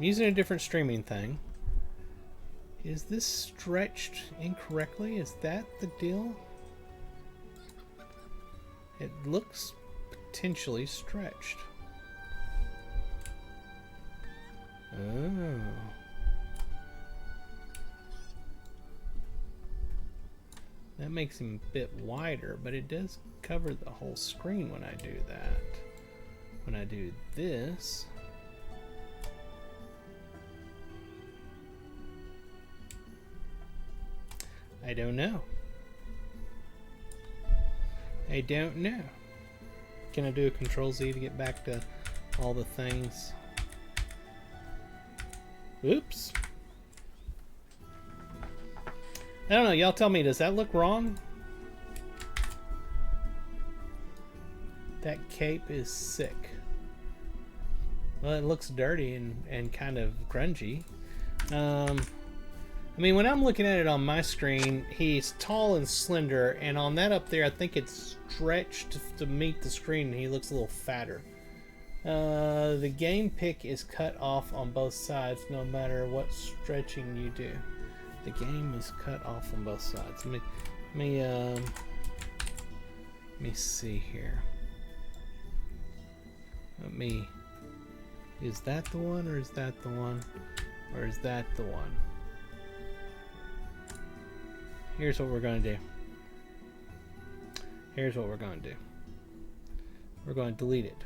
using a different streaming thing. Is this stretched incorrectly? Is that the deal? It looks potentially stretched. Oh. That makes him a bit wider, but it does cover the whole screen when I do that. When I do this... I don't know. I don't know. Can I do a Control Z to get back to all the things? Oops. I don't know. Y'all tell me, does that look wrong? That cape is sick. Well, it looks dirty and kind of grungy. I mean, when I'm looking at it on my screen, he's tall and slender, and on that up there, I think it's stretched to meet the screen, and he looks a little fatter. The game pick is cut off on both sides, no matter what stretching you do. The game is cut off on both sides. Let me see here. Is that the one, or is that the one, or is that the one? Here's what we're going to do. Here's what we're going to do. We're going to delete it.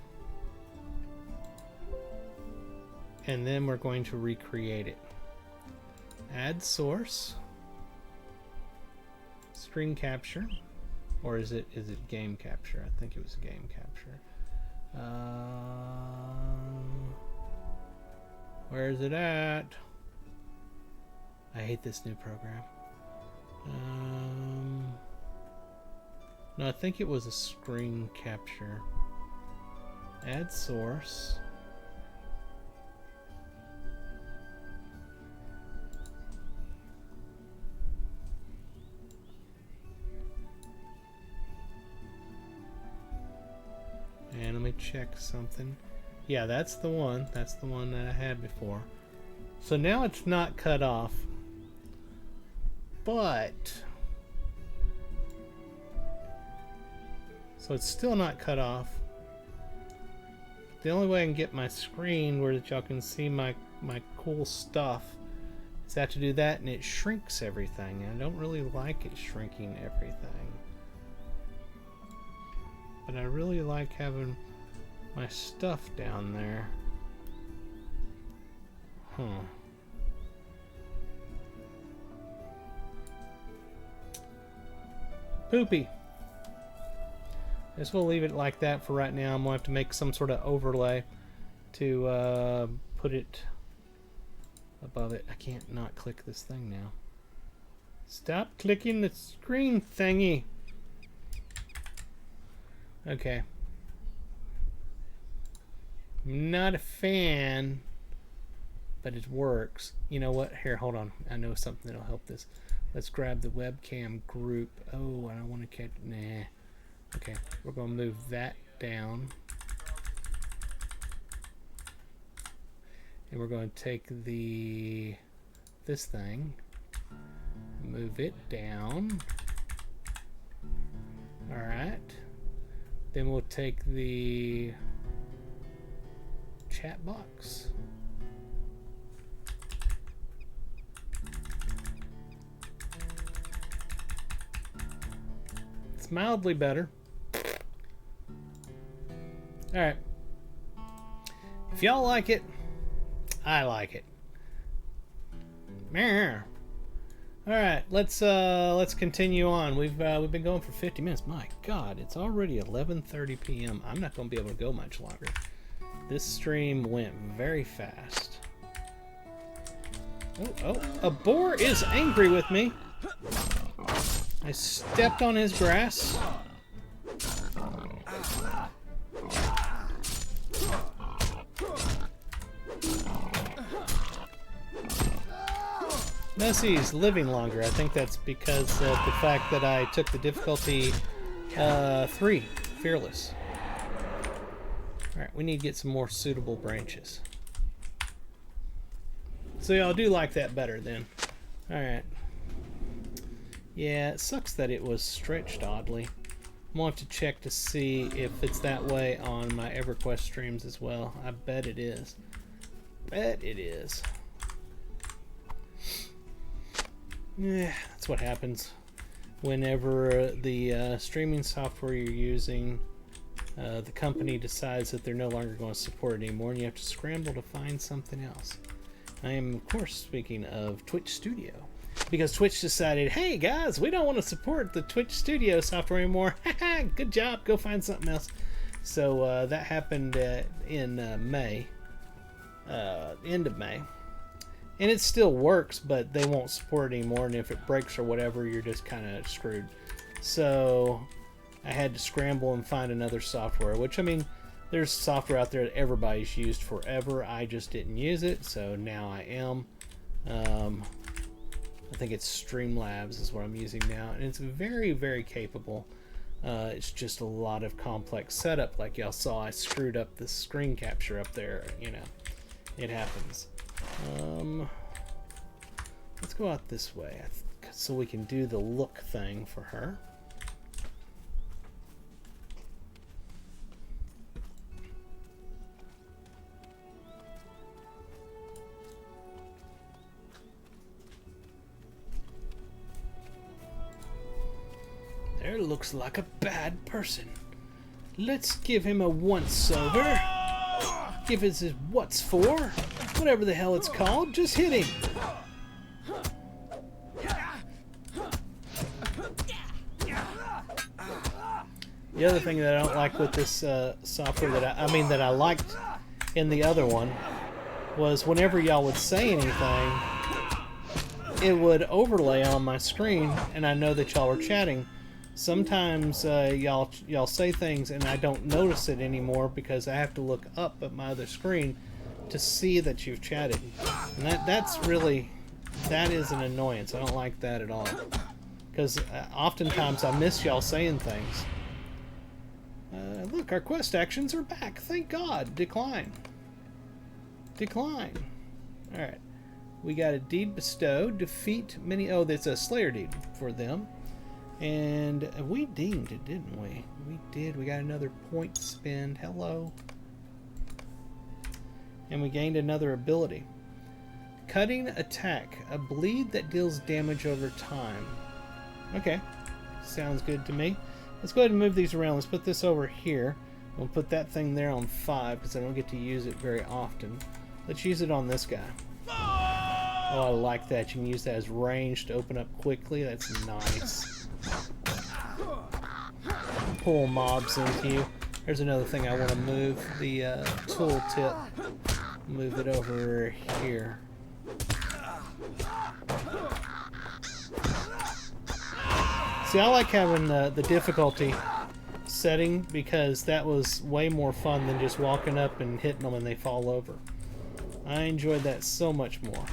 And then we're going to recreate it. Add source. Screen capture. Or is it game capture? I think it was game capture. Where is it at? I hate this new program. No, I think it was a screen capture. Add source. And let me check something. Yeah, that's the one. That's the one that I had before. So now it's not cut off. But so it's still not cut off. The only way I can get my screen where y'all can see my cool stuff is I have to do that, and it shrinks everything. And I don't really like it shrinking everything. But I really like having my stuff down there. Poopy. I guess we'll leave it like that for right now. I'm going to have to make some sort of overlay to put it above it. I can't not click this thing now. Stop clicking the screen thingy. Okay. I'm not a fan but it works. You know what? Here, hold on. I know something that'll help this. Let's grab the webcam group. Oh, I don't want to catch... Nah. Okay, we're going to move that down. And we're going to take this thing, move it down. Alright. Then we'll take the chat box. It's mildly better. Alright. If y'all like it, I like it. Alright, let's continue on. We've been going for 50 minutes. My God, it's already 11:30 p.m. I'm not going to be able to go much longer. This stream went very fast. Oh, a boar is angry with me. I stepped on his grass. Nessie's living longer. I think that's because of the fact that I took the difficulty 3, Fearless. Alright, we need to get some more suitable branches. So y'all do like that better then. Alright. Yeah, it sucks that it was stretched oddly. I'm going to have to check to see if it's that way on my EverQuest streams as well. I bet it is. Bet it is. Yeah, that's what happens whenever the streaming software you're using, the company decides that they're no longer going to support it anymore, and you have to scramble to find something else. I am, of course, speaking of Twitch Studio, because Twitch decided, hey guys, we don't want to support the Twitch Studio software anymore. Good job, go find something else. So that happened in May, end of May. And it still works, but they won't support it anymore, and if it breaks or whatever, you're just kind of screwed. So I had to scramble and find another software, which, I mean, there's software out there that everybody's used forever. I just didn't use it, so now I am. I think it's Streamlabs is what I'm using now, and it's very, very capable. It's just a lot of complex setup. Like y'all saw, I screwed up the screen capture up there, you know. It happens. Let's go out this way so we can do the look thing for her. There looks like a bad person. Let's give him a once-over. Give us his what's for. Whatever the hell it's called, just hit him. The other thing that I don't like with this software that I liked in the other one was whenever y'all would say anything, it would overlay on my screen, and I know that y'all were chatting. Sometimes y'all say things and I don't notice it anymore because I have to look up at my other screen to see that you've chatted, and that is an annoyance. I don't like that at all, because oftentimes I miss y'all saying things. Look, our quest actions are back. Thank God. Decline. Alright, we got a deed bestowed. Defeat many. Oh, that's a Slayer deed for them. And we dinged it, didn't we? We did. We got another point to spend. Hello. And we gained another ability. Cutting attack. A bleed that deals damage over time. Okay. Sounds good to me. Let's go ahead and move these around. Let's put this over here. We'll put that thing there on 5 because I don't get to use it very often. Let's use it on this guy. Oh, I like that. You can use that as range to open up quickly. That's nice. Pull mobs into you. There's another thing I want to move. The tool tip. Move it over here. See, I like having the difficulty setting because that was way more fun than just walking up and hitting them and they fall over. I enjoyed that so much more.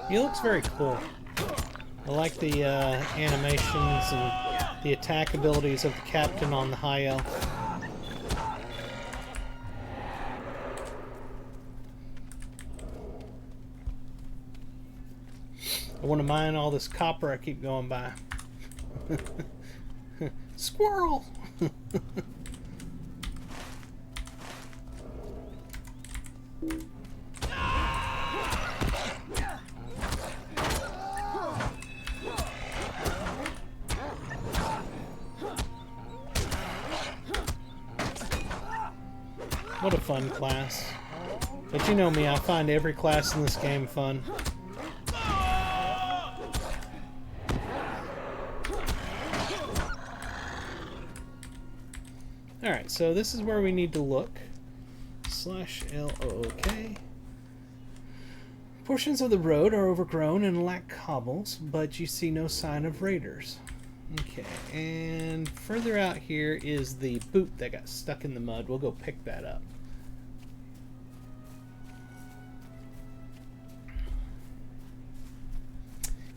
He looks very cool. I like the animations and the attack abilities of the captain on the high elf. I want to mine all this copper I keep going by. Squirrel! What a fun class. But you know me, I find every class in this game fun. Alright, so this is where we need to look. /LOOK. Portions of the road are overgrown and lack cobbles, but you see no sign of raiders. Okay, and further out here is the boot that got stuck in the mud. We'll go pick that up.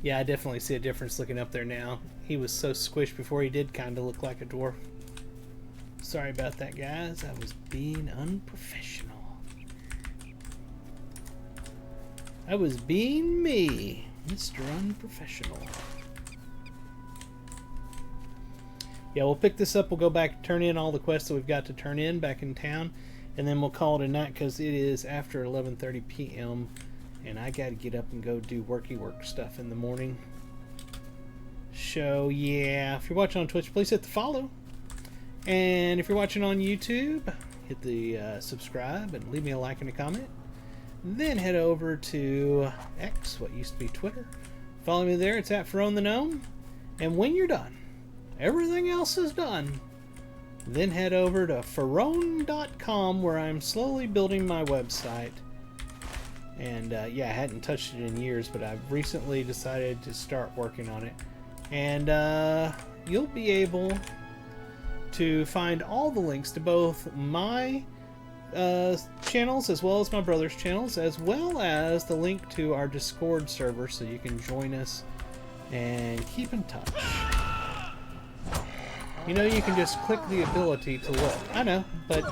Yeah, I definitely see a difference looking up there now. He was so squished before, he did kind of look like a dwarf. Sorry about that, guys. I was being unprofessional. I was being me, Mr. Unprofessional. Yeah, we'll pick this up. We'll go back, turn in all the quests that we've got to turn in back in town, and then we'll call it a night because it is after 11:30 p.m. and I got to get up and go do work stuff in the morning. So yeah, if you're watching on Twitch, please hit the follow. And if you're watching on YouTube, hit the subscribe and leave me a like and a comment. Then head over to X, what used to be Twitter. Follow me there. It's at Ferone the Gnome. And when you're done, everything else is done, then head over to ferone.com, where I'm slowly building my website. And yeah, I hadn't touched it in years, but I've recently decided to start working on it. And you'll be able to find all the links to both my channels as well as my brother's channels, as well as the link to our Discord server, so you can join us and keep in touch. You know, you can just click the ability to look. I know, but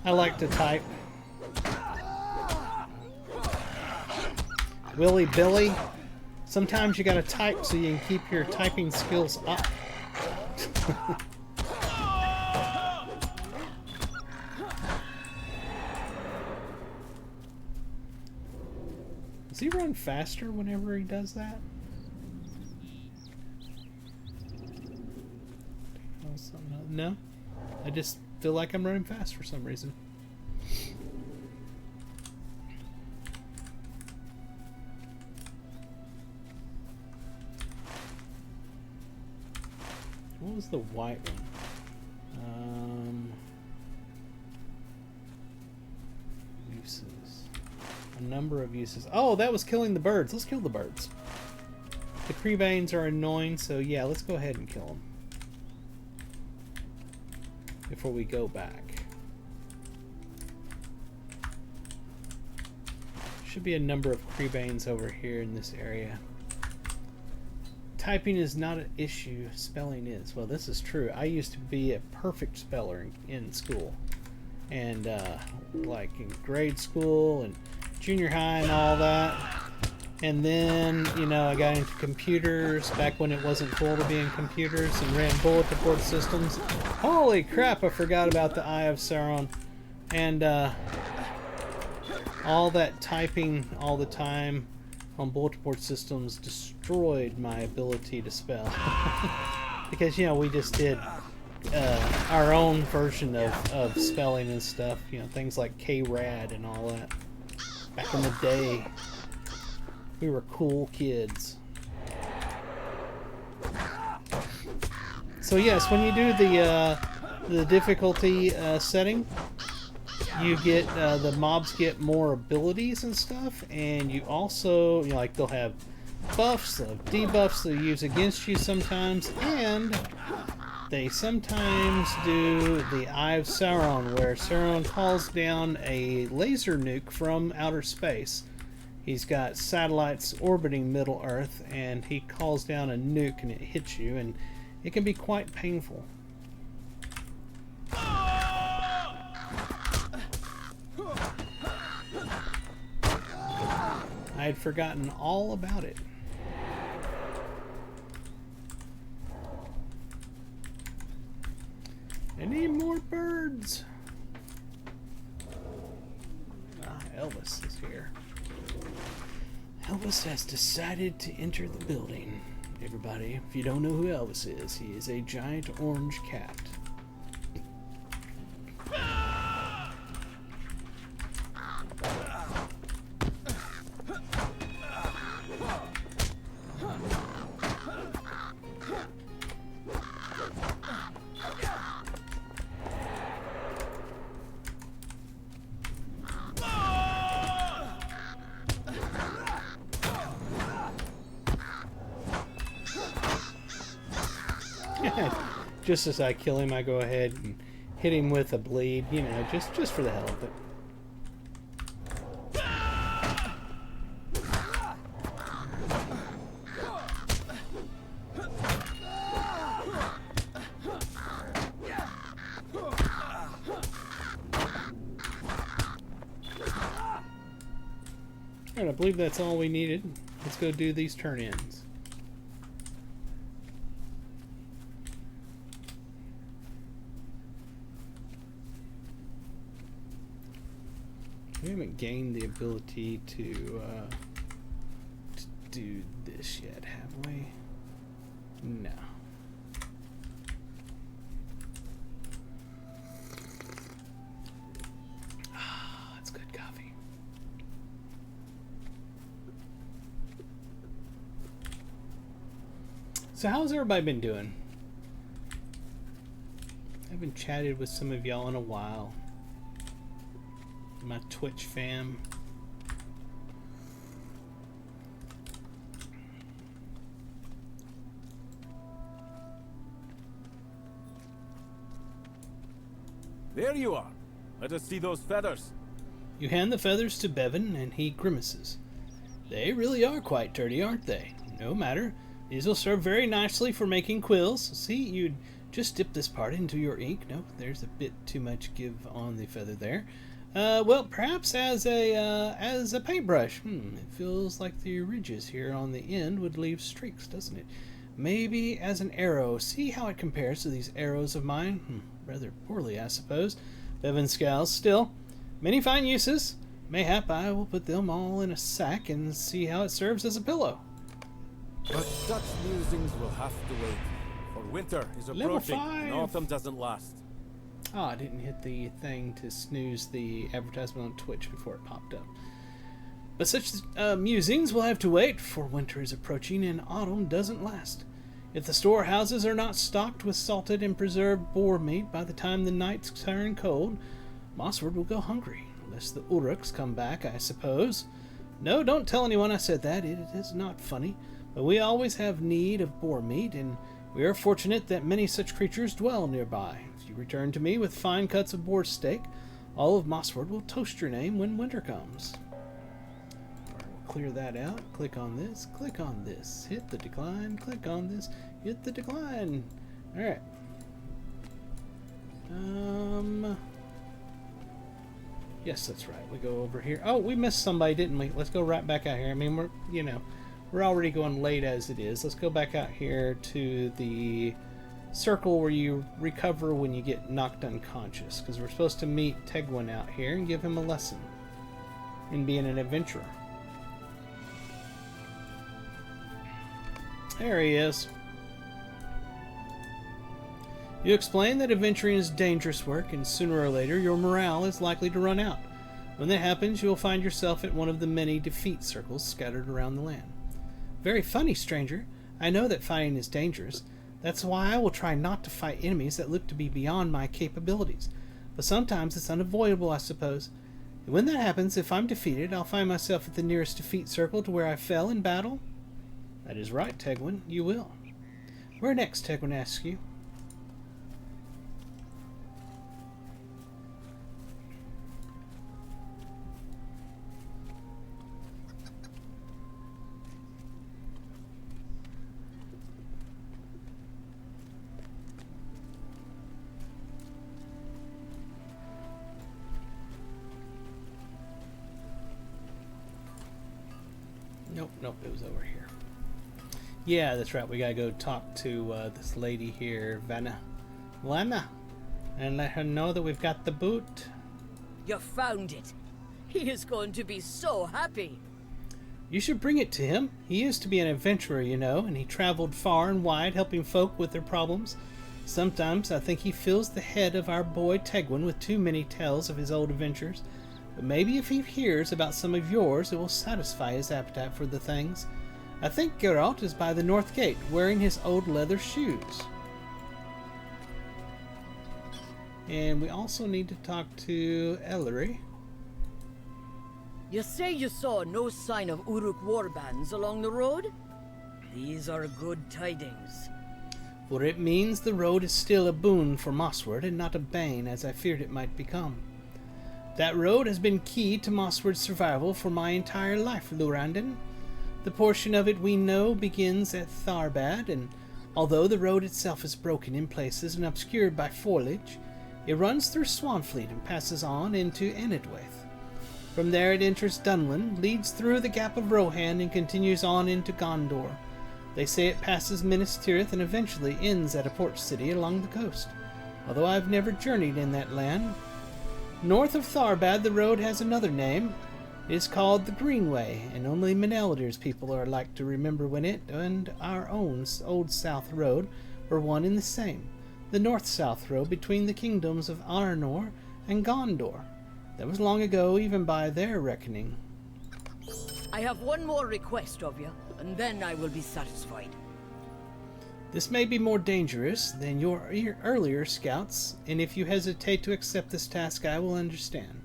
I like to type. Willy Billy, sometimes you gotta type so you can keep your typing skills up. Does he run faster whenever he does that? No? I just feel like I'm running fast for some reason. What was the white one? Uses. A number of uses. Oh, that was killing the birds. Let's kill the birds. The Creebanes are annoying, so yeah, let's go ahead and kill them before we go back. Should be a number of Creebanes over here in this area. Typing is not an issue, spelling is. Well, this is true. I used to be a perfect speller in school. And like in grade school and junior high and all that. And then, you know, I got into computers back when it wasn't cool to be in computers, and ran bulletin board systems. Holy crap, I forgot about the Eye of Sauron. And all that typing all the time on bulletin board systems destroyed my ability to spell. Because, you know, we just did our own version of spelling and stuff. You know, things like K-Rad and all that. Back in the day. We were cool kids. So yes, when you do the difficulty setting, you get the mobs get more abilities and stuff, and you also, you know, like they'll have buffs, debuffs they use against you sometimes, and they sometimes do the Eye of Sauron, where Sauron calls down a laser nuke from outer space. He's got satellites orbiting Middle Earth, and he calls down a nuke and it hits you, and it can be quite painful. I had forgotten all about it. I need more birds. Ah, Elvis is here. Elvis has decided to enter the building. Everybody, if you don't know who Elvis is, he is a giant orange cat. Just as I kill him, I go ahead and hit him with a bleed, you know, just for the hell of it. Alright, I believe that's all we needed. Let's go do these turn-ins. We haven't gained the ability to do this yet, have we? No. Ah, that's good coffee. So how's everybody been doing? I haven't chatted with some of y'all in a while. My Twitch fam. There you are. Let us see those feathers. You hand the feathers to Bevan, and he grimaces. They really are quite dirty, aren't they? No matter. These will serve very nicely for making quills. See, you'd just dip this part into your ink. No, there's a bit too much give on the feather there. Well, perhaps as a paintbrush. It feels like the ridges here on the end would leave streaks, doesn't it? Maybe as an arrow. See how it compares to these arrows of mine? Rather poorly, I suppose. Bevan scowls. Still, many fine uses. Mayhap I will put them all in a sack and see how it serves as a pillow. But such musings will have to wait, for winter is Level approaching 5. and autumn doesn't last. Oh, I didn't hit the thing to snooze the advertisement on Twitch before it popped up. But such musings will have to wait, for winter is approaching and autumn doesn't last. If the storehouses are not stocked with salted and preserved boar meat by the time the nights turn cold, Mossford will go hungry, unless the Uruks come back, I suppose. No, don't tell anyone I said that. It is not funny. But we always have need of boar meat, and we are fortunate that many such creatures dwell nearby. If you return to me with fine cuts of boar steak, all of Mossford will toast your name when winter comes. We'll clear that out. Click on this. Click on this. Hit the decline. Click on this. Hit the decline. Alright. Yes, that's right. We go over here. Oh, we missed somebody, didn't we? Let's go right back out here. I mean, we're already going late as it is. Let's go back out here to the circle where you recover when you get knocked unconscious, because we're supposed to meet Tegwin out here and give him a lesson in being an adventurer. There he is. You explain that adventuring is dangerous work, and sooner or later your morale is likely to run out. When that happens, you will find yourself at one of the many defeat circles scattered around the land. Very funny, stranger. I know that fighting is dangerous. That's why I will try not to fight enemies that look to be beyond my capabilities. But sometimes it's unavoidable, I suppose. And when that happens, if I'm defeated, I'll find myself at the nearest defeat circle to where I fell in battle. That is right, Tegwin, you will. Where next, Tegwin asks you. Nope, it was over here. Yeah, that's right. We gotta go talk to this lady here, Vanna, and let her know that we've got the boot. You found it. He is going to be so happy. You should bring it to him. He used to be an adventurer, you know, and he traveled far and wide helping folk with their problems. Sometimes I think he fills the head of our boy Tegwin with too many tales of his old adventures. But maybe if he hears about some of yours, it will satisfy his appetite for the things. I think Geralt is by the north gate, wearing his old leather shoes. And we also need to talk to Ellery. You say you saw no sign of Uruk warbands along the road? These are good tidings. For it means the road is still a boon for Mossward, and not a bane, as I feared it might become. That road has been key to Mossward's survival for my entire life, Leurandan. The portion of it we know begins at Tharbad, and although the road itself is broken in places and obscured by foliage, it runs through Swanfleet and passes on into Enidwaith. From there it enters Dunlin, leads through the Gap of Rohan, and continues on into Gondor. They say it passes Minas Tirith and eventually ends at a port city along the coast, although I've never journeyed in that land. North of Tharbad the road has another name. It is called the Greenway, and only Menelder's people are like to remember when it and our own Old South Road were one and the same, the North-South Road between the kingdoms of Arnor and Gondor. That was long ago, even by their reckoning. I have one more request of you, and then I will be satisfied. This may be more dangerous than your earlier scouts, and if you hesitate to accept this task, I will understand.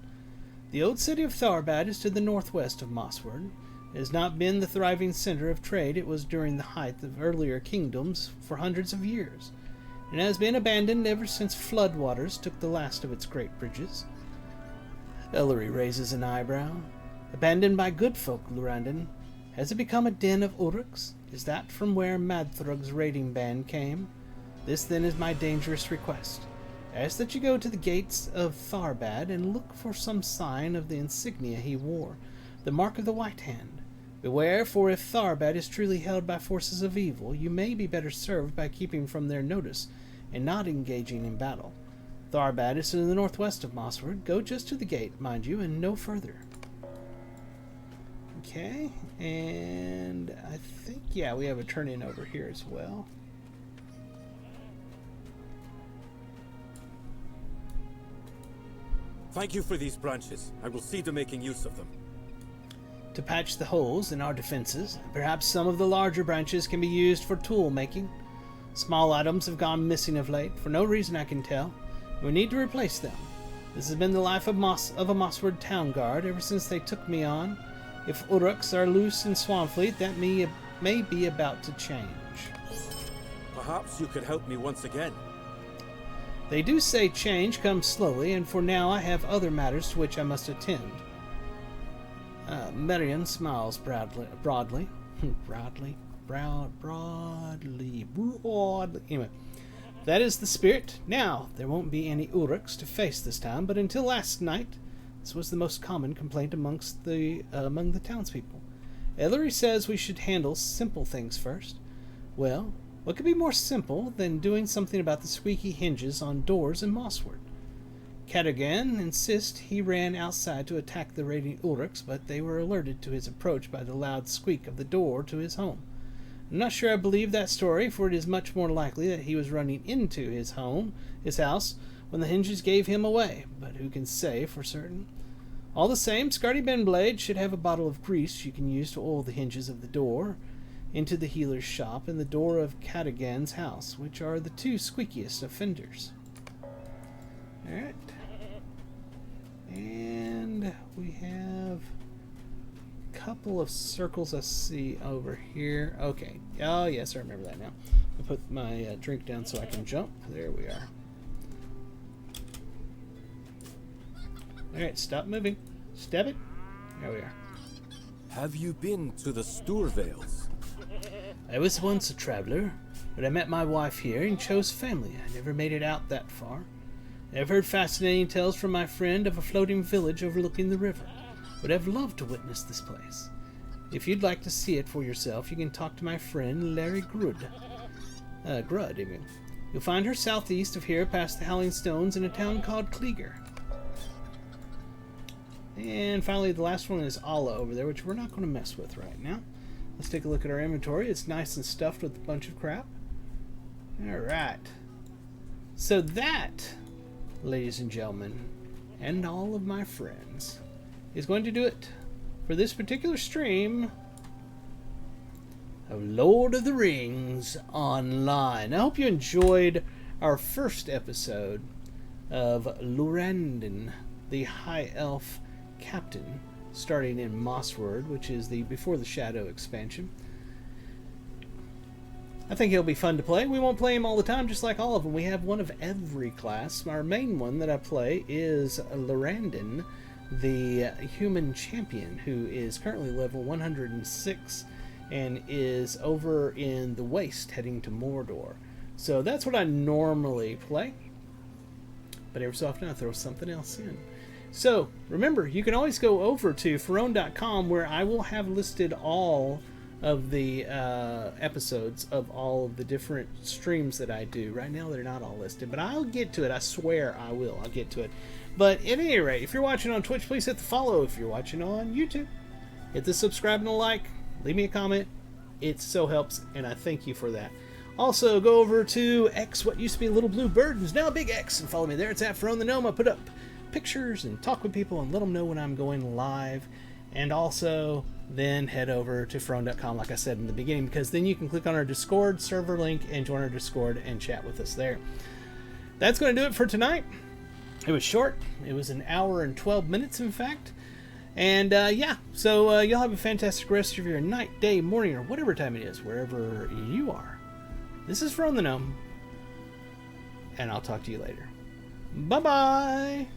The old city of Tharbad is to the northwest of Mossward. It has not been the thriving center of trade it was during the height of earlier kingdoms for hundreds of years, and has been abandoned ever since floodwaters took the last of its great bridges. Ellery raises an eyebrow. Abandoned by good folk, Leurandan. Has it become a den of Uruks? Is that from where Madthrug's raiding band came? This then is my dangerous request. Ask that you go to the gates of Tharbad and look for some sign of the insignia he wore, the mark of the White Hand. Beware, for if Tharbad is truly held by forces of evil, you may be better served by keeping from their notice and not engaging in battle. Tharbad is to the northwest of Mossward. Go just to the gate, mind you, and no further. Okay, and I think, yeah, we have a turn-in over here as well. Thank you for these branches. I will see to making use of them. To patch the holes in our defenses, perhaps some of the larger branches can be used for tool making. Small items have gone missing of late, for no reason I can tell. We need to replace them. This has been the life of a Mossward town guard ever since they took me on. If Uruks are loose in Swanfleet, that may be about to change. Perhaps you could help me once again. They do say change comes slowly, and for now I have other matters to which I must attend. Merian smiles broadly. Anyway, that is the spirit. Now, there won't be any Uruks to face this time, but until last night, this was the most common complaint among the townspeople. Ellery says we should handle simple things first. Well, what could be more simple than doing something about the squeaky hinges on doors in Mossward? Cadogan insists he ran outside to attack the raiding Uruks, but they were alerted to his approach by the loud squeak of the door to his home. I'm not sure I believe that story, for it is much more likely that he was running into his house, when the hinges gave him away, but who can say for certain? All the same, Scardy Benblade should have a bottle of grease you can use to oil the hinges of the door into the healer's shop and the door of Cadogan's house, which are the two squeakiest offenders. Alright. And we have a couple of circles I see over here. Okay. Oh, yes, I remember that now. I put my drink down so I can jump. There we are. Alright, stop moving. Step it. There we are. Have you been to the Stourvales? I was once a traveler, but I met my wife here and chose family. I never made it out that far. I've heard fascinating tales from my friend of a floating village overlooking the river. Would have loved to witness this place. If you'd like to see it for yourself, you can talk to my friend Larry Grud. Grud, I mean. You'll find her southeast of here past the Howling Stones in a town called Kleeger. And finally, the last one is Alla over there, which we're not going to mess with right now. Let's take a look at our inventory. It's nice and stuffed with a bunch of crap. Alright. So that, ladies and gentlemen, and all of my friends, is going to do it for this particular stream of Lord of the Rings Online. I hope you enjoyed our first episode of Leurandan, the High Elf Captain, starting in Mossword, which is the Before the Shadow expansion. I think he'll be fun to play. We won't play him all the time, just like all of them. We have one of every class. Our main one that I play is Leurandan, the human champion, who is currently level 106 and is over in the Waste heading to Mordor. So that's what I normally play, but every so often I throw something else in. So remember, you can always go over to Ferone.com, where I will have listed all of the episodes of all of the different streams that I do. Right now they're not all listed, but I'll get to it. I swear I will. I'll get to it. But at any rate, if you're watching on Twitch, please hit the follow. If you're watching on YouTube, hit the subscribe and the like. Leave me a comment. It so helps, and I thank you for that. Also, go over to X, what used to be a little blue bird, and is now a big X, and follow me there. It's at Ferone the Gnome. I put up pictures and talk with people and let them know when I'm going live. And also, then head over to Ferone.com, like I said in the beginning, because then you can click on our Discord server link and join our Discord and chat with us there. That's going to do it for tonight. It was short. It was an hour and 12 minutes, in fact. And yeah, so you'll have a fantastic rest of your night, day, morning, or whatever time it is, wherever you are. This is Ferone the Gnome, and I'll talk to you later. Bye-bye!